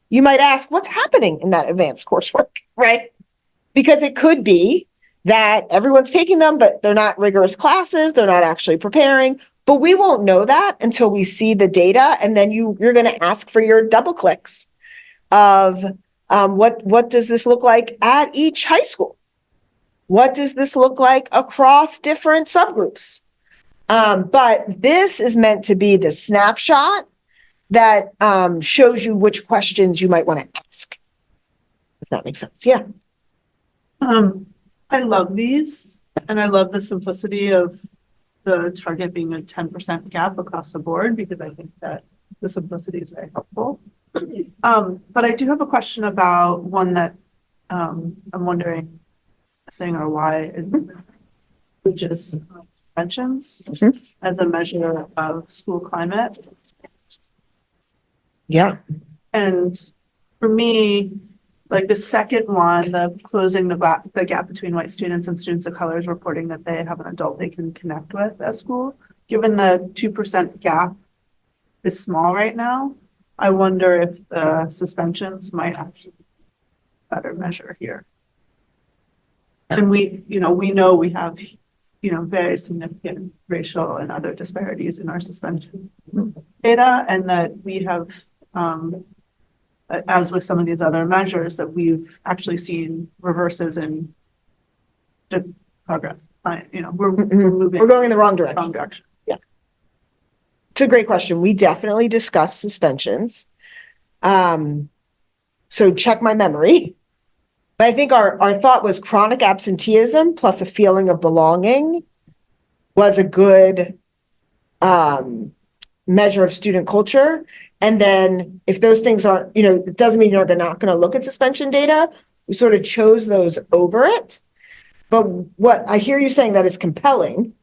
you might ask, what's happening in that advanced coursework, right? Because it could be that everyone's taking them, but they're not rigorous classes. They're not actually preparing. But we won't know that until we see the data. And then you're going to ask for your double clicks of what does this look like at each high school? What does this look like across different subgroups? But this is meant to be the snapshot that shows you which questions you might want to ask. If that makes sense. Yeah. I love these, and I love the simplicity of the target being a 10% gap across the board, because I think that the simplicity is very helpful. But I do have a question about one that I'm wondering, saying or why, which is suspensions as a measure of school climate. Yeah. And for me, like the second one, the closing the gap between white students and students of colors reporting that they have an adult they can connect with at school, given the 2% gap is small right now, I wonder if the suspensions might actually be a better measure here. And we know we have, very significant racial and other disparities in our suspension data, and that we have, as with some of these other measures, that we've actually seen reverses in the progress. We're moving. We're going in the wrong direction. Yeah. It's a great question. We definitely discussed suspensions. so check my memory. But I think our thought was chronic absenteeism plus a feeling of belonging was a good measure of student culture. And then if those things aren't, it doesn't mean you're not going to look at suspension data. We sort of chose those over it. But what I hear you saying that is compelling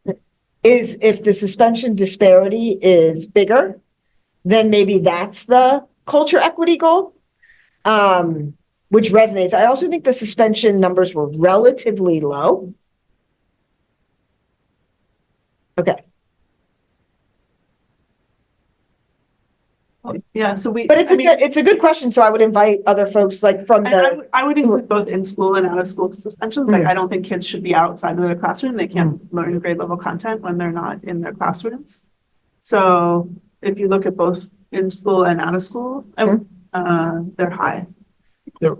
is if the suspension disparity is bigger, then maybe that's the culture equity goal. Which resonates. I also think the suspension numbers were relatively low. Okay. Yeah, so But it's a good question. So I would invite other folks from I would include both in school and out of school suspensions. Like, I don't think kids should be outside of their classroom. They can't learn grade level content when they're not in their classrooms. So if you look at both in school and out of school, they're high. This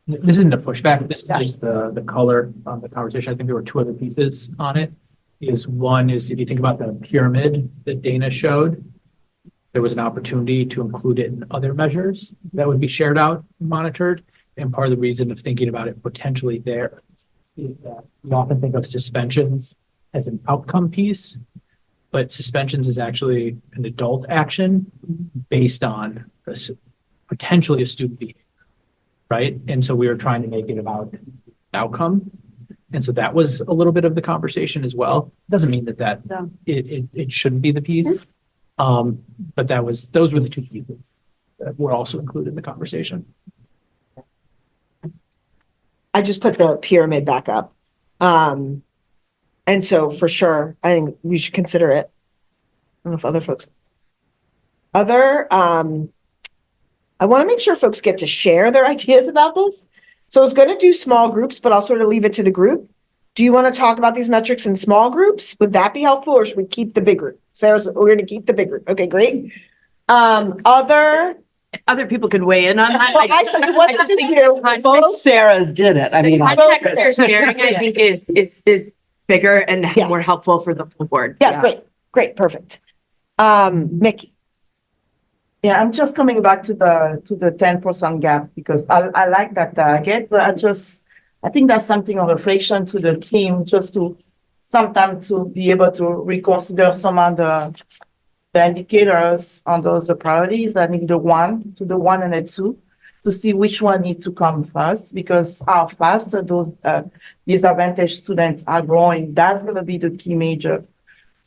isn't a pushback. This is just the color of the conversation. I think there were two other pieces on it. One is if you think about the pyramid that Dana showed, there was an opportunity to include it in other measures that would be shared out and monitored. And part of the reason of thinking about it potentially there is that we often think of suspensions as an outcome piece, but suspensions is actually an adult action based on potentially a student behavior, right? And so we were trying to make it about outcome. And so that was a little bit of the conversation as well. Doesn't mean that it shouldn't be the piece. But those were the two pieces that were also included in the conversation. I just put the pyramid back up. And so for sure, I think we should consider it. I don't know if other folks. I want to make sure folks get to share their ideas about this. So I was going to do small groups, but I'll sort of leave it to the group. Do you want to talk about these metrics in small groups? Would that be helpful, or should we keep the big group? Sarah's, we're going to keep the big group. Okay, great. Other people can weigh in on that. Well, actually, it wasn't just you. Both Sarahs did it. I mean, The context they're sharing, I think, is bigger and more helpful for the full board. Yeah, great, perfect. Mickey. Yeah, I'm just coming back to the 10% gap because I like that target, but I think that's something of reflection to the team, just to sometimes to be able to reconsider some of the indicators on those priorities. I think the 1 and the 2 to see which one need to come first, because how fast those disadvantaged students are growing, that's going to be the key measure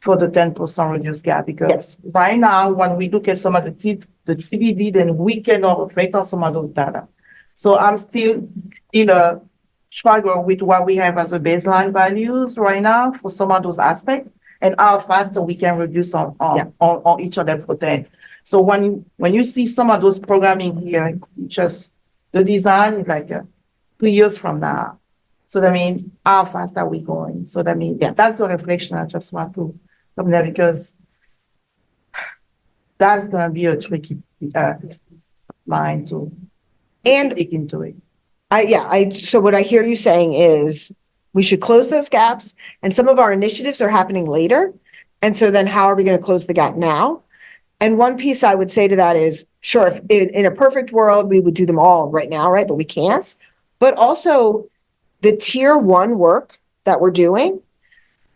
for the 10% reduced gap. Because right now, when we look at some of the TBD, then we cannot reflect on some of those data. So I'm still in a struggle with what we have as a baseline values right now for some of those aspects, and how faster we can reduce on each of them for 10. So when you see some of those programming here, just the design is like 2 years from now. So that means how fast are we going? So that means that's the reflection I just want to come there, because that's gonna be a tricky line to dig into it. So what I hear you saying is we should close those gaps, and some of our initiatives are happening later. And so then how are we going to close the gap now? And one piece I would say to that is, sure, if in a perfect world, we would do them all right now, right? But we can't. But also the tier 1 work that we're doing,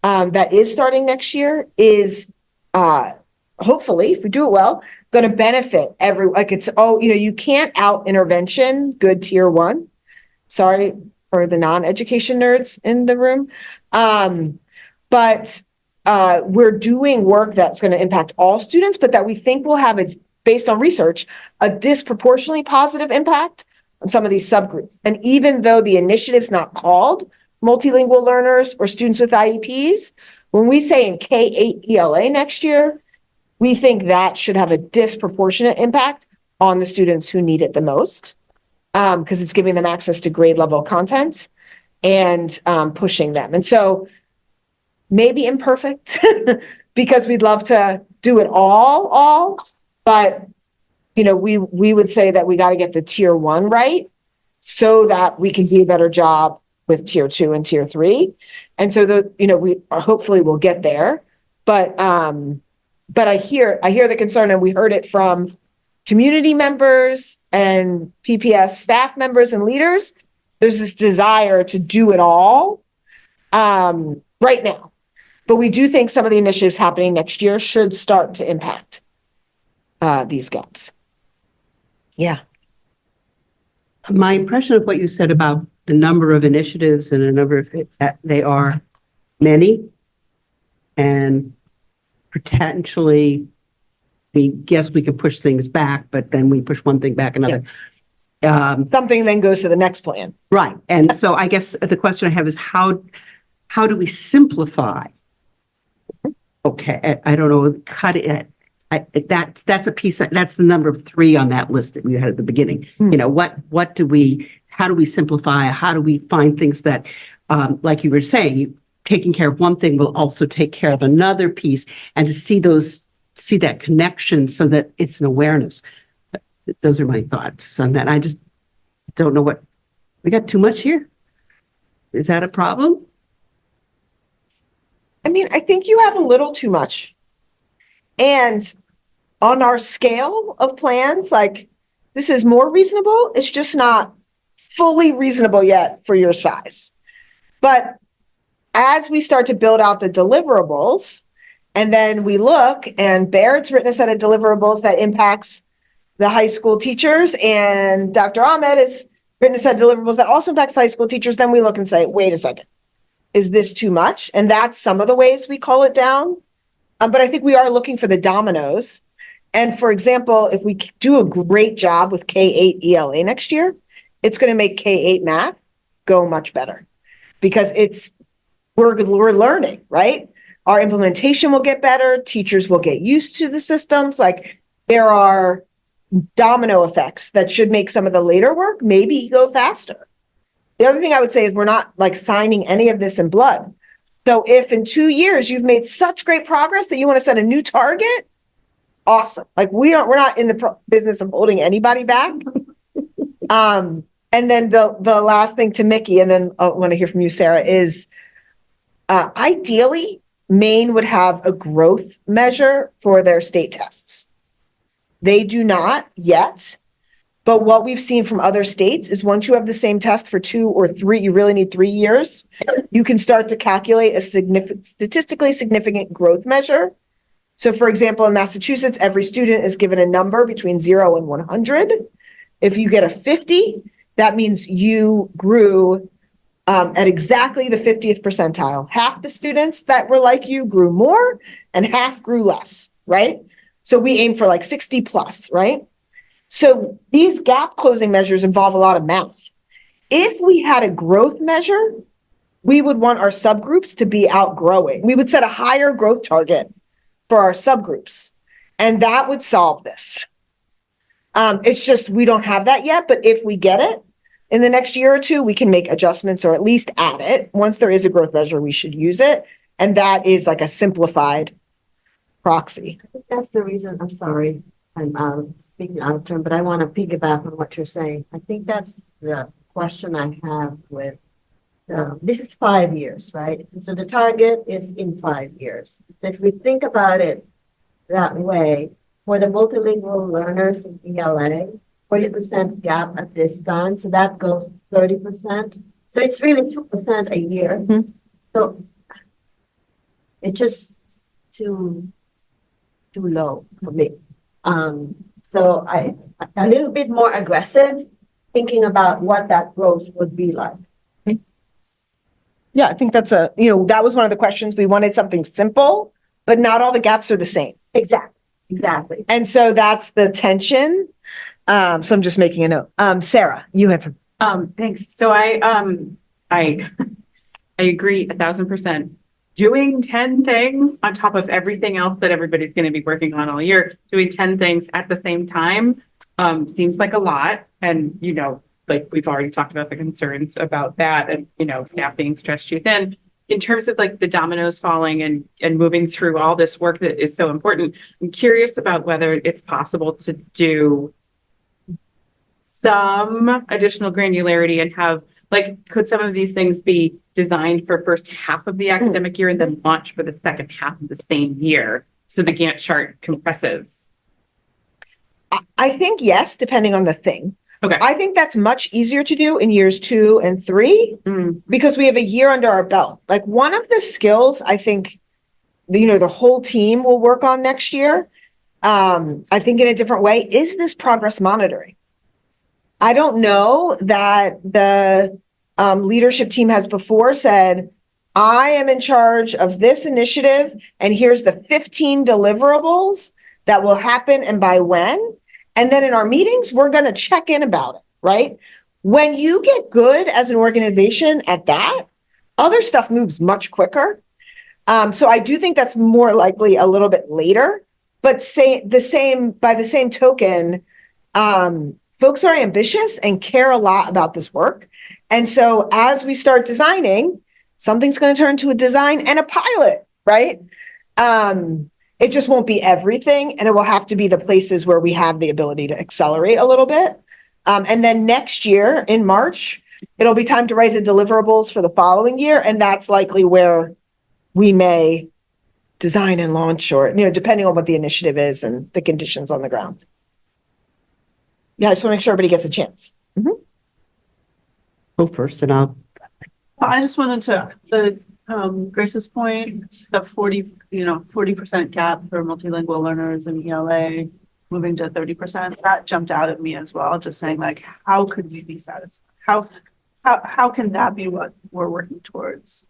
that is starting next year is, hopefully, if we do it well, going to benefit you can't out intervention good tier 1. Sorry for the non-education nerds in the room. But we're doing work that's going to impact all students, but that we think will have based on research, a disproportionately positive impact on some of these subgroups. And even though the initiative's not called multilingual learners or students with IEPs, when we say in K-8 ELA next year, we think that should have a disproportionate impact on the students who need it the most, because it's giving them access to grade level content and pushing them. And so maybe imperfect because we'd love to do it all, but we would say that we got to get the tier 1 right so that we can do a better job with tier 2 and tier 3. And so we hopefully will get there, but I hear the concern, and we heard it from community members and PPS staff members and leaders, there's this desire to do it all right now. But we do think some of the initiatives happening next year should start to impact these gaps. Yeah. My impression of what you said about the number of initiatives and a number of that they are many, and potentially we guess we could push things back, but then we push one thing back another. Something then goes to the next plan. Right. And so I guess the question I have is how do we simplify? Okay, I don't know, cut it. That's a piece, that's the number 3 on that list that we had at the beginning. You know, how do we simplify? How do we find things that, like you were saying, taking care of one thing will also take care of another piece, and to see that connection so that it's an awareness. Those are my thoughts on that. I just don't know we got too much here. Is that a problem? I mean, I think you have a little too much. And on our scale of plans, like, this is more reasonable. It's just not fully reasonable yet for your size. But as we start to build out the deliverables, and then we look, and Baird's written a set of deliverables that impacts the high school teachers, and Dr. Ahmed has written a set of deliverables that also impacts the high school teachers, then we look and say, wait a second, is this too much? And that's some of the ways we call it down. But I think we are looking for the dominoes. And for example, if we do a great job with K-8 ELA next year, it's going to make K-8 math go much better, because we're learning, right? Our implementation will get better. Teachers will get used to the systems. Like, there are domino effects that should make some of the later work maybe go faster. The other thing I would say is we're not like signing any of this in blood. So if in 2 years you've made such great progress that you want to set a new target, awesome. Like, we're not in the business of holding anybody back. And then the last thing to Mickey, and then I want to hear from you, Sarah, is ideally Maine would have a growth measure for their state tests. They do not yet. But what we've seen from other states is once you have the same test for 2 or 3, you really need 3 years, you can start to calculate a statistically significant growth measure. So for example, in Massachusetts, every student is given a number between 0 and 100. If you get a 50, that means you grew at exactly the 50th percentile. Half the students that were like you grew more and half grew less, right? So we aim for like 60 plus, right? So these gap closing measures involve a lot of math. If we had a growth measure, we would want our subgroups to be outgrowing. We would set a higher growth target for our subgroups, and that would solve this. It's just we don't have that yet, but if we get it in the next year or 2, we can make adjustments or at least add it. Once there is a growth measure, we should use it, and that is like a simplified proxy. I think that's the reason, I'm sorry, I'm speaking out of turn, but I want to piggyback on what you're saying. I think that's the question I have with, this is 5 years, right? So the target is in 5 years. So if we think about it that way, for the multilingual learners in ELA, 40% gap at this time, so that goes 30%. So it's really 2% a year. Mm-hmm. So it's just too low for me. So I a little bit more aggressive thinking about what that growth would be like. Yeah, I think that's that was one of the questions. We wanted something simple, but not all the gaps are the same. Exactly. And so that's the tension. So I'm just making a note. Sarah, you had some. Thanks. So I agree 1,000%. Doing 10 things on top of everything else that everybody's going to be working on all year, doing 10 things at the same time seems like a lot. And, like we've already talked about the concerns about that and, staff being stretched too thin. In terms of like the dominoes falling and moving through all this work that is so important, I'm curious about whether it's possible to do some additional granularity and have, like, could some of these things be designed for first half of the academic year and then launch for the second half of the same year so the Gantt chart compresses? I think yes, depending on the thing. Okay. I think that's much easier to do in years 2 and 3 because we have a year under our belt. Like one of the skills I think, the whole team will work on next year, I think in a different way, is this progress monitoring. I don't know that the leadership team has before said, I am in charge of this initiative and here's the 15 deliverables that will happen and by when. And then in our meetings, we're going to check in about it, right? When you get good as an organization at that, other stuff moves much quicker. So I do think that's more likely a little bit later, but by the same token, folks are ambitious and care a lot about this work. And so as we start designing, something's going to turn to a design and a pilot, right? It just won't be everything, and it will have to be the places where we have the ability to accelerate a little bit. And then next year in March, it'll be time to write the deliverables for the following year, and that's likely where we may design and launch, or depending on what the initiative is and the conditions on the ground. Yeah, I just want to make sure everybody gets a chance. Go first, and I'll. I just wanted to Grace's point, the 40% gap for multilingual learners in ELA moving to 30%, that jumped out at me as well. Just saying, like, how could we be satisfied? How can that be what we're working towards?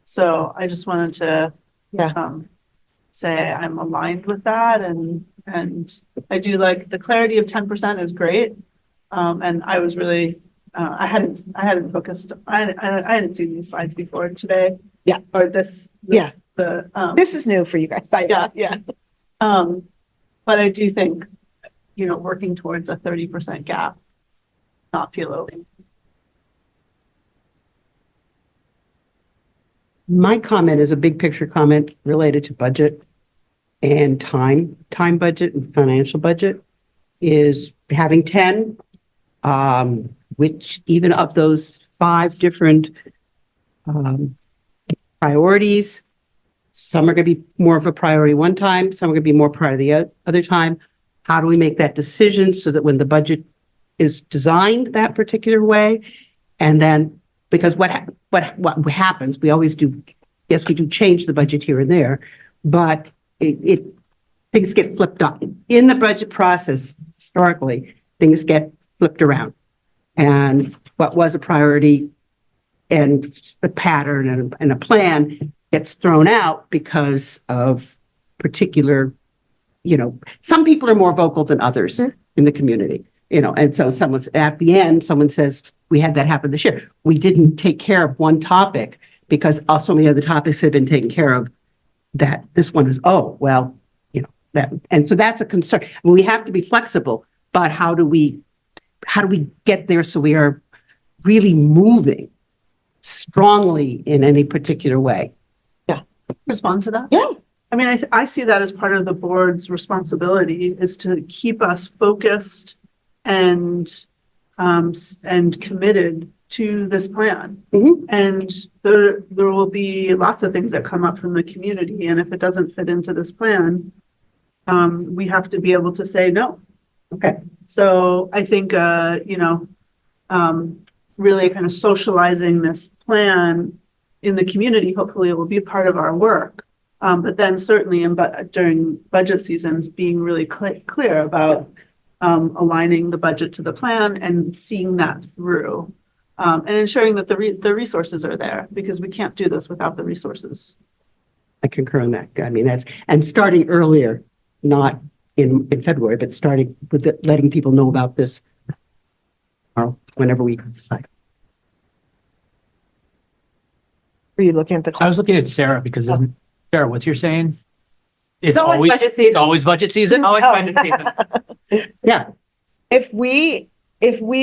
So I just wanted to say I'm aligned with that, and I do like the clarity of 10% is great. And I was really I hadn't focused. I hadn't seen these slides before today. Yeah. Or this. This is new for you guys. Yeah. But I do think, working towards a 30% gap, not feel open. My comment is a big picture comment related to budget and time budget and financial budget is having 10, which even of those 5 different priorities, some are going to be more of a priority one time, some are going to be more priority the other time. How do we make that decision so that when the budget is designed that particular way, and then because what happens, we always do, yes, we do change the budget here and there, but things get flipped up in the budget process. Historically, things get flipped around. And what was a priority and a pattern and a plan gets thrown out because of particular, some people are more vocal than others in the community, and so at the end, someone says, we had that happen this year. We didn't take care of one topic because so many other topics have been taken care of that this one is, that. And so that's a concern. We have to be flexible, but how do we get there so we are really moving strongly in any particular way? Respond to that? Yeah. I mean, I see that as part of the board's responsibility is to keep us focused and committed to this plan. And there will be lots of things that come up from the community. And if it doesn't fit into this plan, we have to be able to say no. Okay. So I think, really kind of socializing this plan in the community, hopefully it will be part of our work. But then certainly during budget seasons, being really clear about aligning the budget to the plan and seeing that through, and ensuring that the resources are there, because we can't do this without the resources. I concur on that. I mean, and starting earlier, not in February, but starting with letting people know about this whenever we decide. Are you looking at the I was looking at Sarah because Sarah, what's your saying? It's always budget season. It's always budget season. Always budget season. Yeah. If we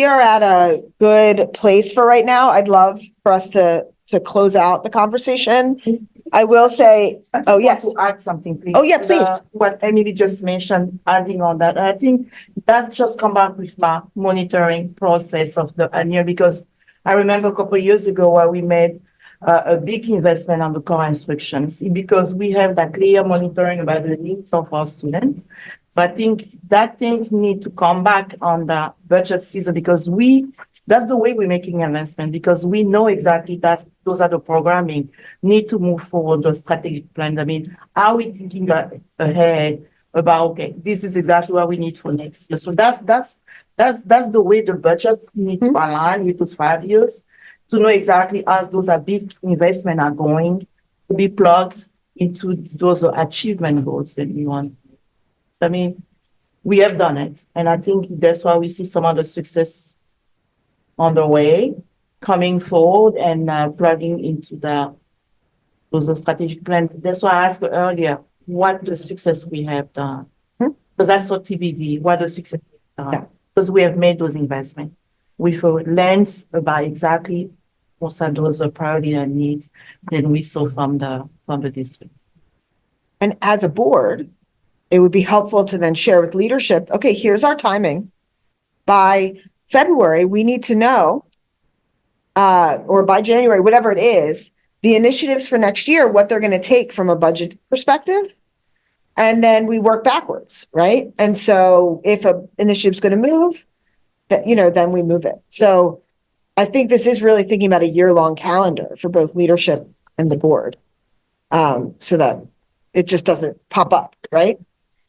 are at a good place for right now, I'd love for us to close out the conversation. I will say, oh, yes. To add something, please. Oh, yeah, please. What Emily just mentioned, adding on that, I think that's just come back with my monitoring process of the annual, because I remember a couple of years ago where we made a big investment on the core instructions, because we have that clear monitoring about the needs of our students. But I think that thing need to come back on the budget season because that's the way we're making investment because we know exactly that those are the programming need to move forward, those strategic plans. I mean, are we thinking ahead about, okay, this is exactly what we need for next year. So that's the way the budgets need to align with those 5 years to know exactly as those are big investment are going to be plugged into those achievement goals that we want. I mean, we have done it. And I think that's why we see some of the success on the way coming forward and plugging into those strategic plans. That's why I asked earlier, what the success we have done. Because I saw TBD, what the success we've done. Because we have made those investments with a lens about exactly what are those priority and needs that we saw from the district. And as a board, it would be helpful to then share with leadership, okay, here's our timing. By February, we need to know, or by January, whatever it is, the initiatives for next year, what they're going to take from a budget perspective. And then we work backwards, right? And so if an initiative's going to move, that, then we move it. So I think this is really thinking about a year-long calendar for both leadership and the board, so that it just doesn't pop up, right?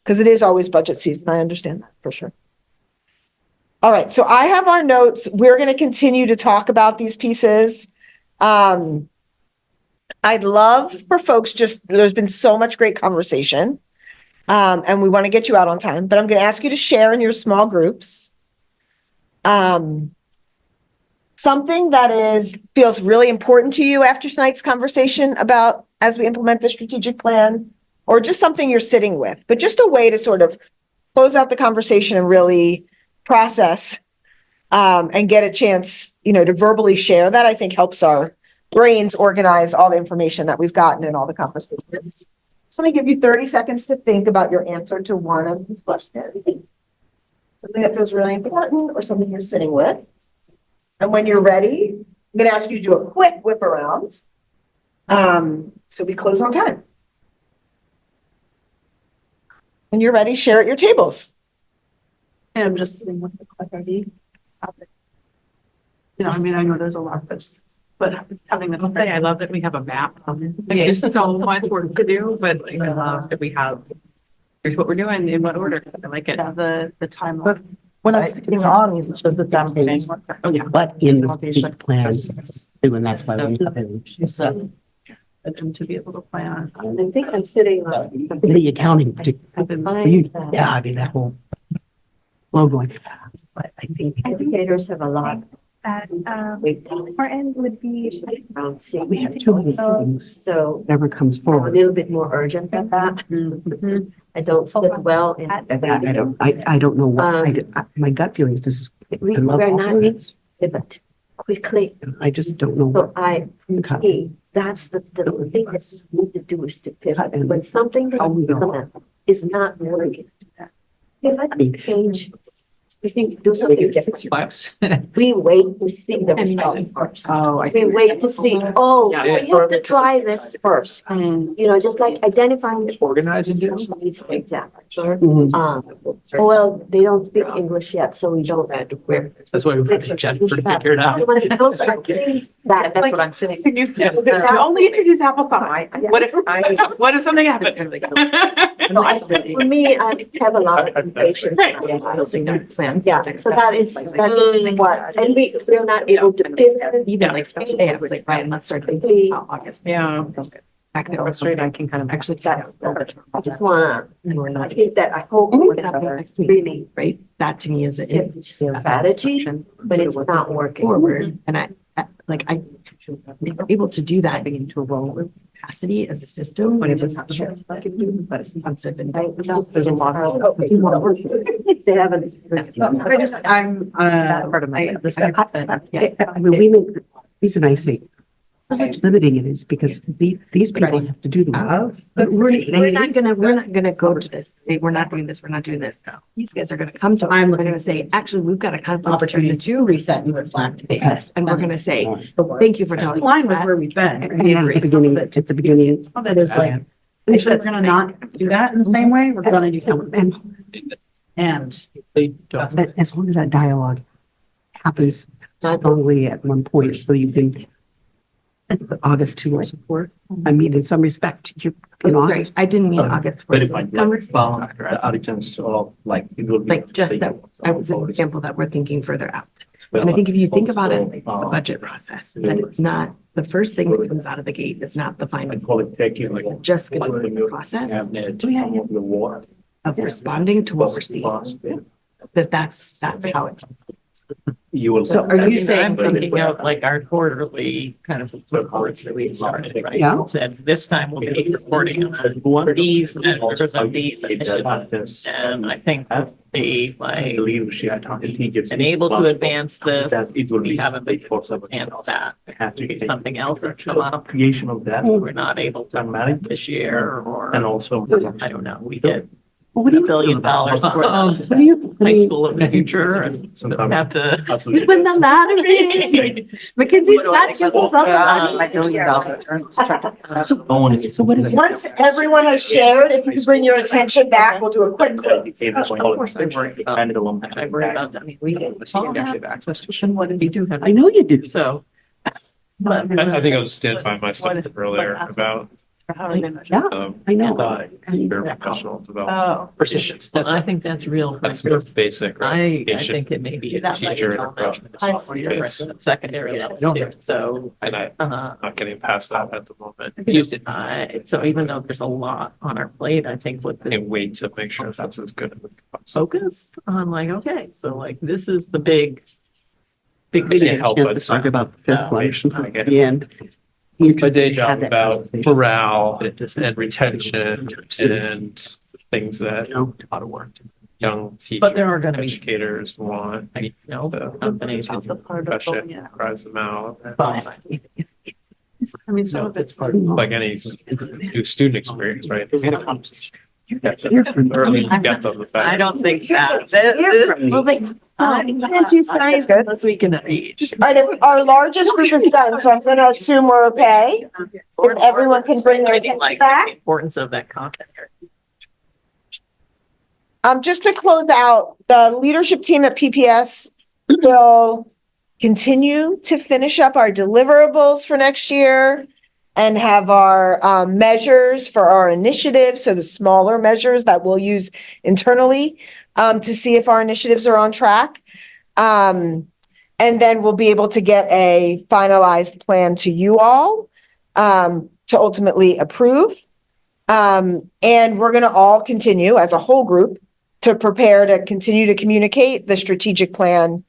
Because it is always budget season. I understand that for sure. All right, so I have our notes. We're going to continue to talk about these pieces. I'd love for folks there's been so much great conversation, and we want to get you out on time, but I'm going to ask you to share in your small groups. Something that feels really important to you after tonight's conversation about as we implement the strategic plan, or just something you're sitting with, but just a way to sort of close out the conversation and really process and get a chance, to verbally share that, I think helps our brains organize all the information that we've gotten in all the conversations. So let me give you 30 seconds to think about your answer to one of these questions. Something that feels really important or something you're sitting with. And when you're ready, I'm going to ask you to do a quick whip around. So we close on time. When you're ready, share at your tables. And I'm just sitting with the clarity. I know there's a lot but having this. I'll say I love that we have a map. There's so much work to do, but I love that we have, here's what we're doing in what order. I like it. The timeline. What I'm sitting on is just the time frame. Oh, yeah. But in the strategic plan, and that's why we have it. And to be able to plan. I think I'm sitting on. The accounting, that whole logo. But I think Educators have a lot. That important would be. we have too many things. So Never comes I'm a forward. little bit more urgent than that. I don't sit well in. I don't know what, my gut feelings, this is, We I love are all not of this. pivot quickly. I just don't know So what. that's the thing that we need to do is to pivot. When something that is not working, pivot, change. We think do something different. We wait to see the result first. Oh, I We wait to see, we have to try this first. Just like identifying the. Organize and do. Exactly. Mhm. Well, they don't speak English yet, so we don't. That's why we've had to check to figure it out. Those are things that. That's what I'm saying. You only introduce apple pie. What if something happened? No, I think for me, I have a lot of patience. Right. I don't think that plan. Yeah, so that is what, and we're not able to pivot. Even like today, I was like, Ryan, let's start thinking about August. Yeah. Back there, I can kind of actually. I just wanna, We're I not. think that I hope What's happening next week, really right? That to me is a it's strategy, but it's not working. forward. And I'm able to do that being into a role of capacity as a system, but if it's not sure, I can do, but it's expensive and there's a lot of. They haven't. I'm part of my. I mean, we make, reason I say limiting it is because these people have to do the work. But We're not gonna go to this. We're not doing this. We're not doing this. These guys are gonna come to, we're gonna say, actually, we've got a conflict. Opportunity to reset and reflect. Yes, and we're gonna say, thank you for telling. Line with where we've been. And then at the beginning, That is like, Are you sure we're gonna not do that in the same way? We're gonna do And They don't. but as long as that dialogue happens strongly at one point, so you can August 2 or support. I mean, in some respect, you in Sorry, August. I didn't mean August. Very fine. Balance the origins of like it will be Like just that, I was an example that we're thinking further out. And I think if you think about it, like the budget process, that it's not, the first thing that comes out of the gate is not the I final, call it taking like just gonna be the process the war. of responding to what we're seeing. That's how it. You will. So Are you saying, I'm thinking of like our quarterly kind of reports that we started, right? Yeah. Said this time we'll be reporting on these measures and these initiatives. And I think that the like leadership been able to advance this, it will we be haven't been able to handle that. It has to be Something else has come up, creation of that we're not able to and manage this year, or and also I don't know, we get Well, what do $1 you, billion for the what do you, I high mean, school of the future and have to. You've been the lottery. Mackenzie's not just so what is? Once everyone has shared, if you could bring your attention back, we'll do a quick quiz. Of course, I worry about, I worry about, I mean, we all have access to, what we do have. I know you do. So. But. I think I'll just stand by my stuff earlier about, Yeah, I know. your professional development. Oh, Persistence. Well, I think that's real. That's most basic, right? I think it may be a Teacher and freshman, approach. sophomore, secondary level too, so. And I'm not getting past that at the moment. Use it. So even though there's a lot on our plate, I think with this And wait to make sure that's as good as focus on like, okay, so like this is the big I can't help but Talk about fifth No, one, since I it's get the end. my day job Had that about conversation. morale and retention and things that lot of work. young teachers, But there are gonna be- educators want. you know, The companies. the part of, profession yeah. cries them out. But I mean, some of it's part Like any new student experience, right? You get Hear from them early, them. you get them the I better. don't think that. Well, like, I can't do science unless we can read. All right, if our largest group is done, so I'm gonna assume we're okay. If everyone can bring their attention Like back. the importance of that content. Just to close out, the leadership team at PPS will continue to finish up our deliverables for next year and have our measures for our initiatives, so the smaller measures that we'll use internally to see if our initiatives are on track. And then we'll be able to get a finalized plan to you all to ultimately approve. And we're going to all continue as a whole group to prepare to continue to communicate the strategic plan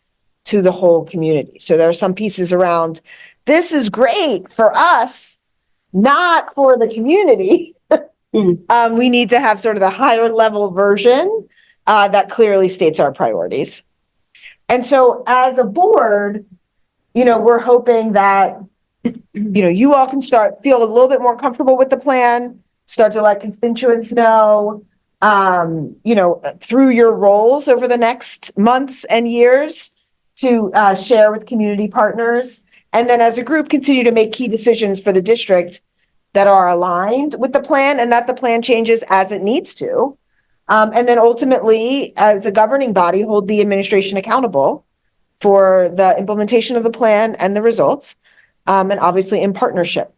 to the whole community. So there are some pieces around, this is great for us, not for the community. We need to have sort of the higher level version that clearly states our priorities. And so as a board, we're hoping that, you all can feel a little bit more comfortable with the plan, start to let constituents know, through your roles over the next months and years to share with community partners. And then as a group, continue to make key decisions for the district that are aligned with the plan and that the plan changes as it needs to. And then ultimately, as a governing body, hold the administration accountable for the implementation of the plan and the results, and obviously in partnership.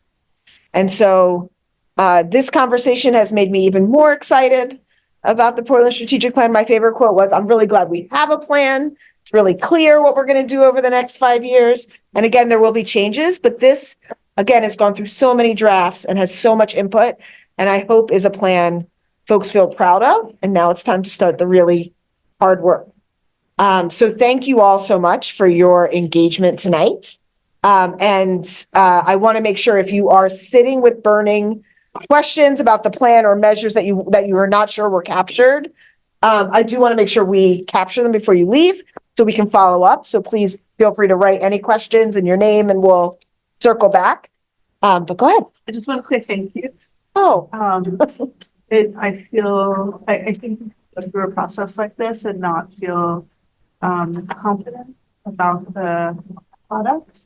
And so this conversation has made me even more excited about the Portland Strategic Plan. My favorite quote was, I'm really glad we have a plan. It's really clear what we're going to do over the next 5 years. And again, there will be changes, but this, again, has gone through so many drafts and has so much input. And I hope is a plan folks feel proud of. And now it's time to start the really hard work. So thank you all so much for your engagement tonight. And I want to make sure if you are sitting with burning questions about the plan or measures that you are not sure were captured, I do want to make sure we capture them before you leave so we can follow up. So please feel free to write any questions and your name and we'll circle back. But go ahead. I just want to say thank you. Oh, I think go through a process like this and not feel confident about the product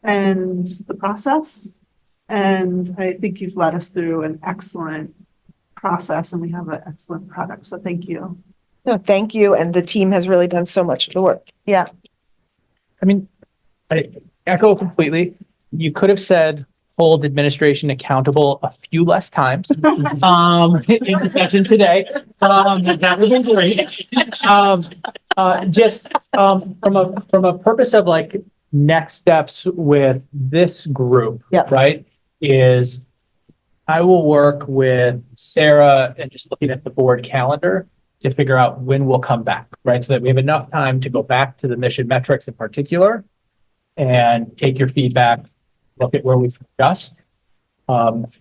and the process And I think you've led us through an excellent process and we have an excellent product. So thank you. No, thank you. And the team has really done so much of the work. Yeah. I mean, I echo completely. You could have said hold administration accountable a few less times in the session today. That would have been great. From a purpose of like next steps with this group, Yeah. right? Is I will work with Sarah and just looking at the board calendar to figure out when we'll come back, right? So that we have enough time to go back to the mission metrics in particular and take your feedback, look at where we've adjust.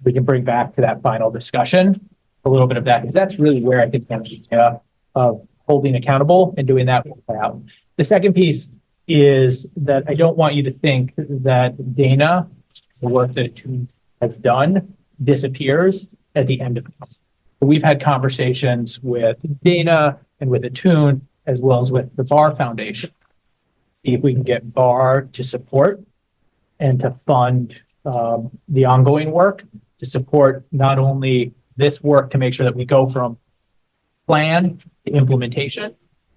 We can bring back to that final discussion a little bit of that, because that's really where I think the idea of holding accountable and doing that will play out. The second piece is that I don't want you to think that Dana, the work that she has done, disappears at the end of this. We've had conversations with Dana and with Attune, as well as with the Bar Foundation. See if we can get Bar to support and to fund the ongoing work to support not only this work to make sure that we go from plan to implementation,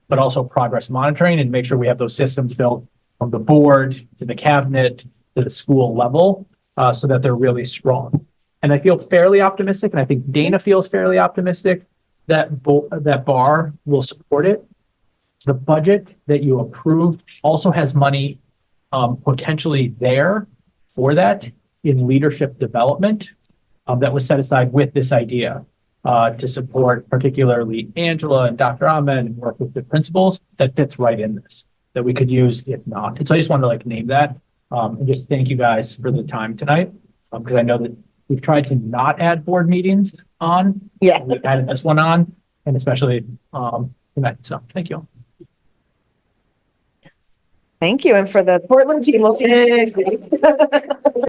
but also progress monitoring and make sure we have those systems built from the board to the cabinet to the school level so that they're really strong. And I feel fairly optimistic, and I think Dana feels fairly optimistic that that Bar will support it. The budget that you approved also has money potentially there for that in leadership development that was set aside with this idea to support particularly Angela and Dr. Ahmed and work with the principals that fits right in this that we could use if not. And so I just wanted to like name that and just thank you guys for the time tonight because I know that we've tried to not add board meetings on. Yeah. We've added this one on and especially tonight. So thank you. Thank you. And for the Portland team, we'll see you.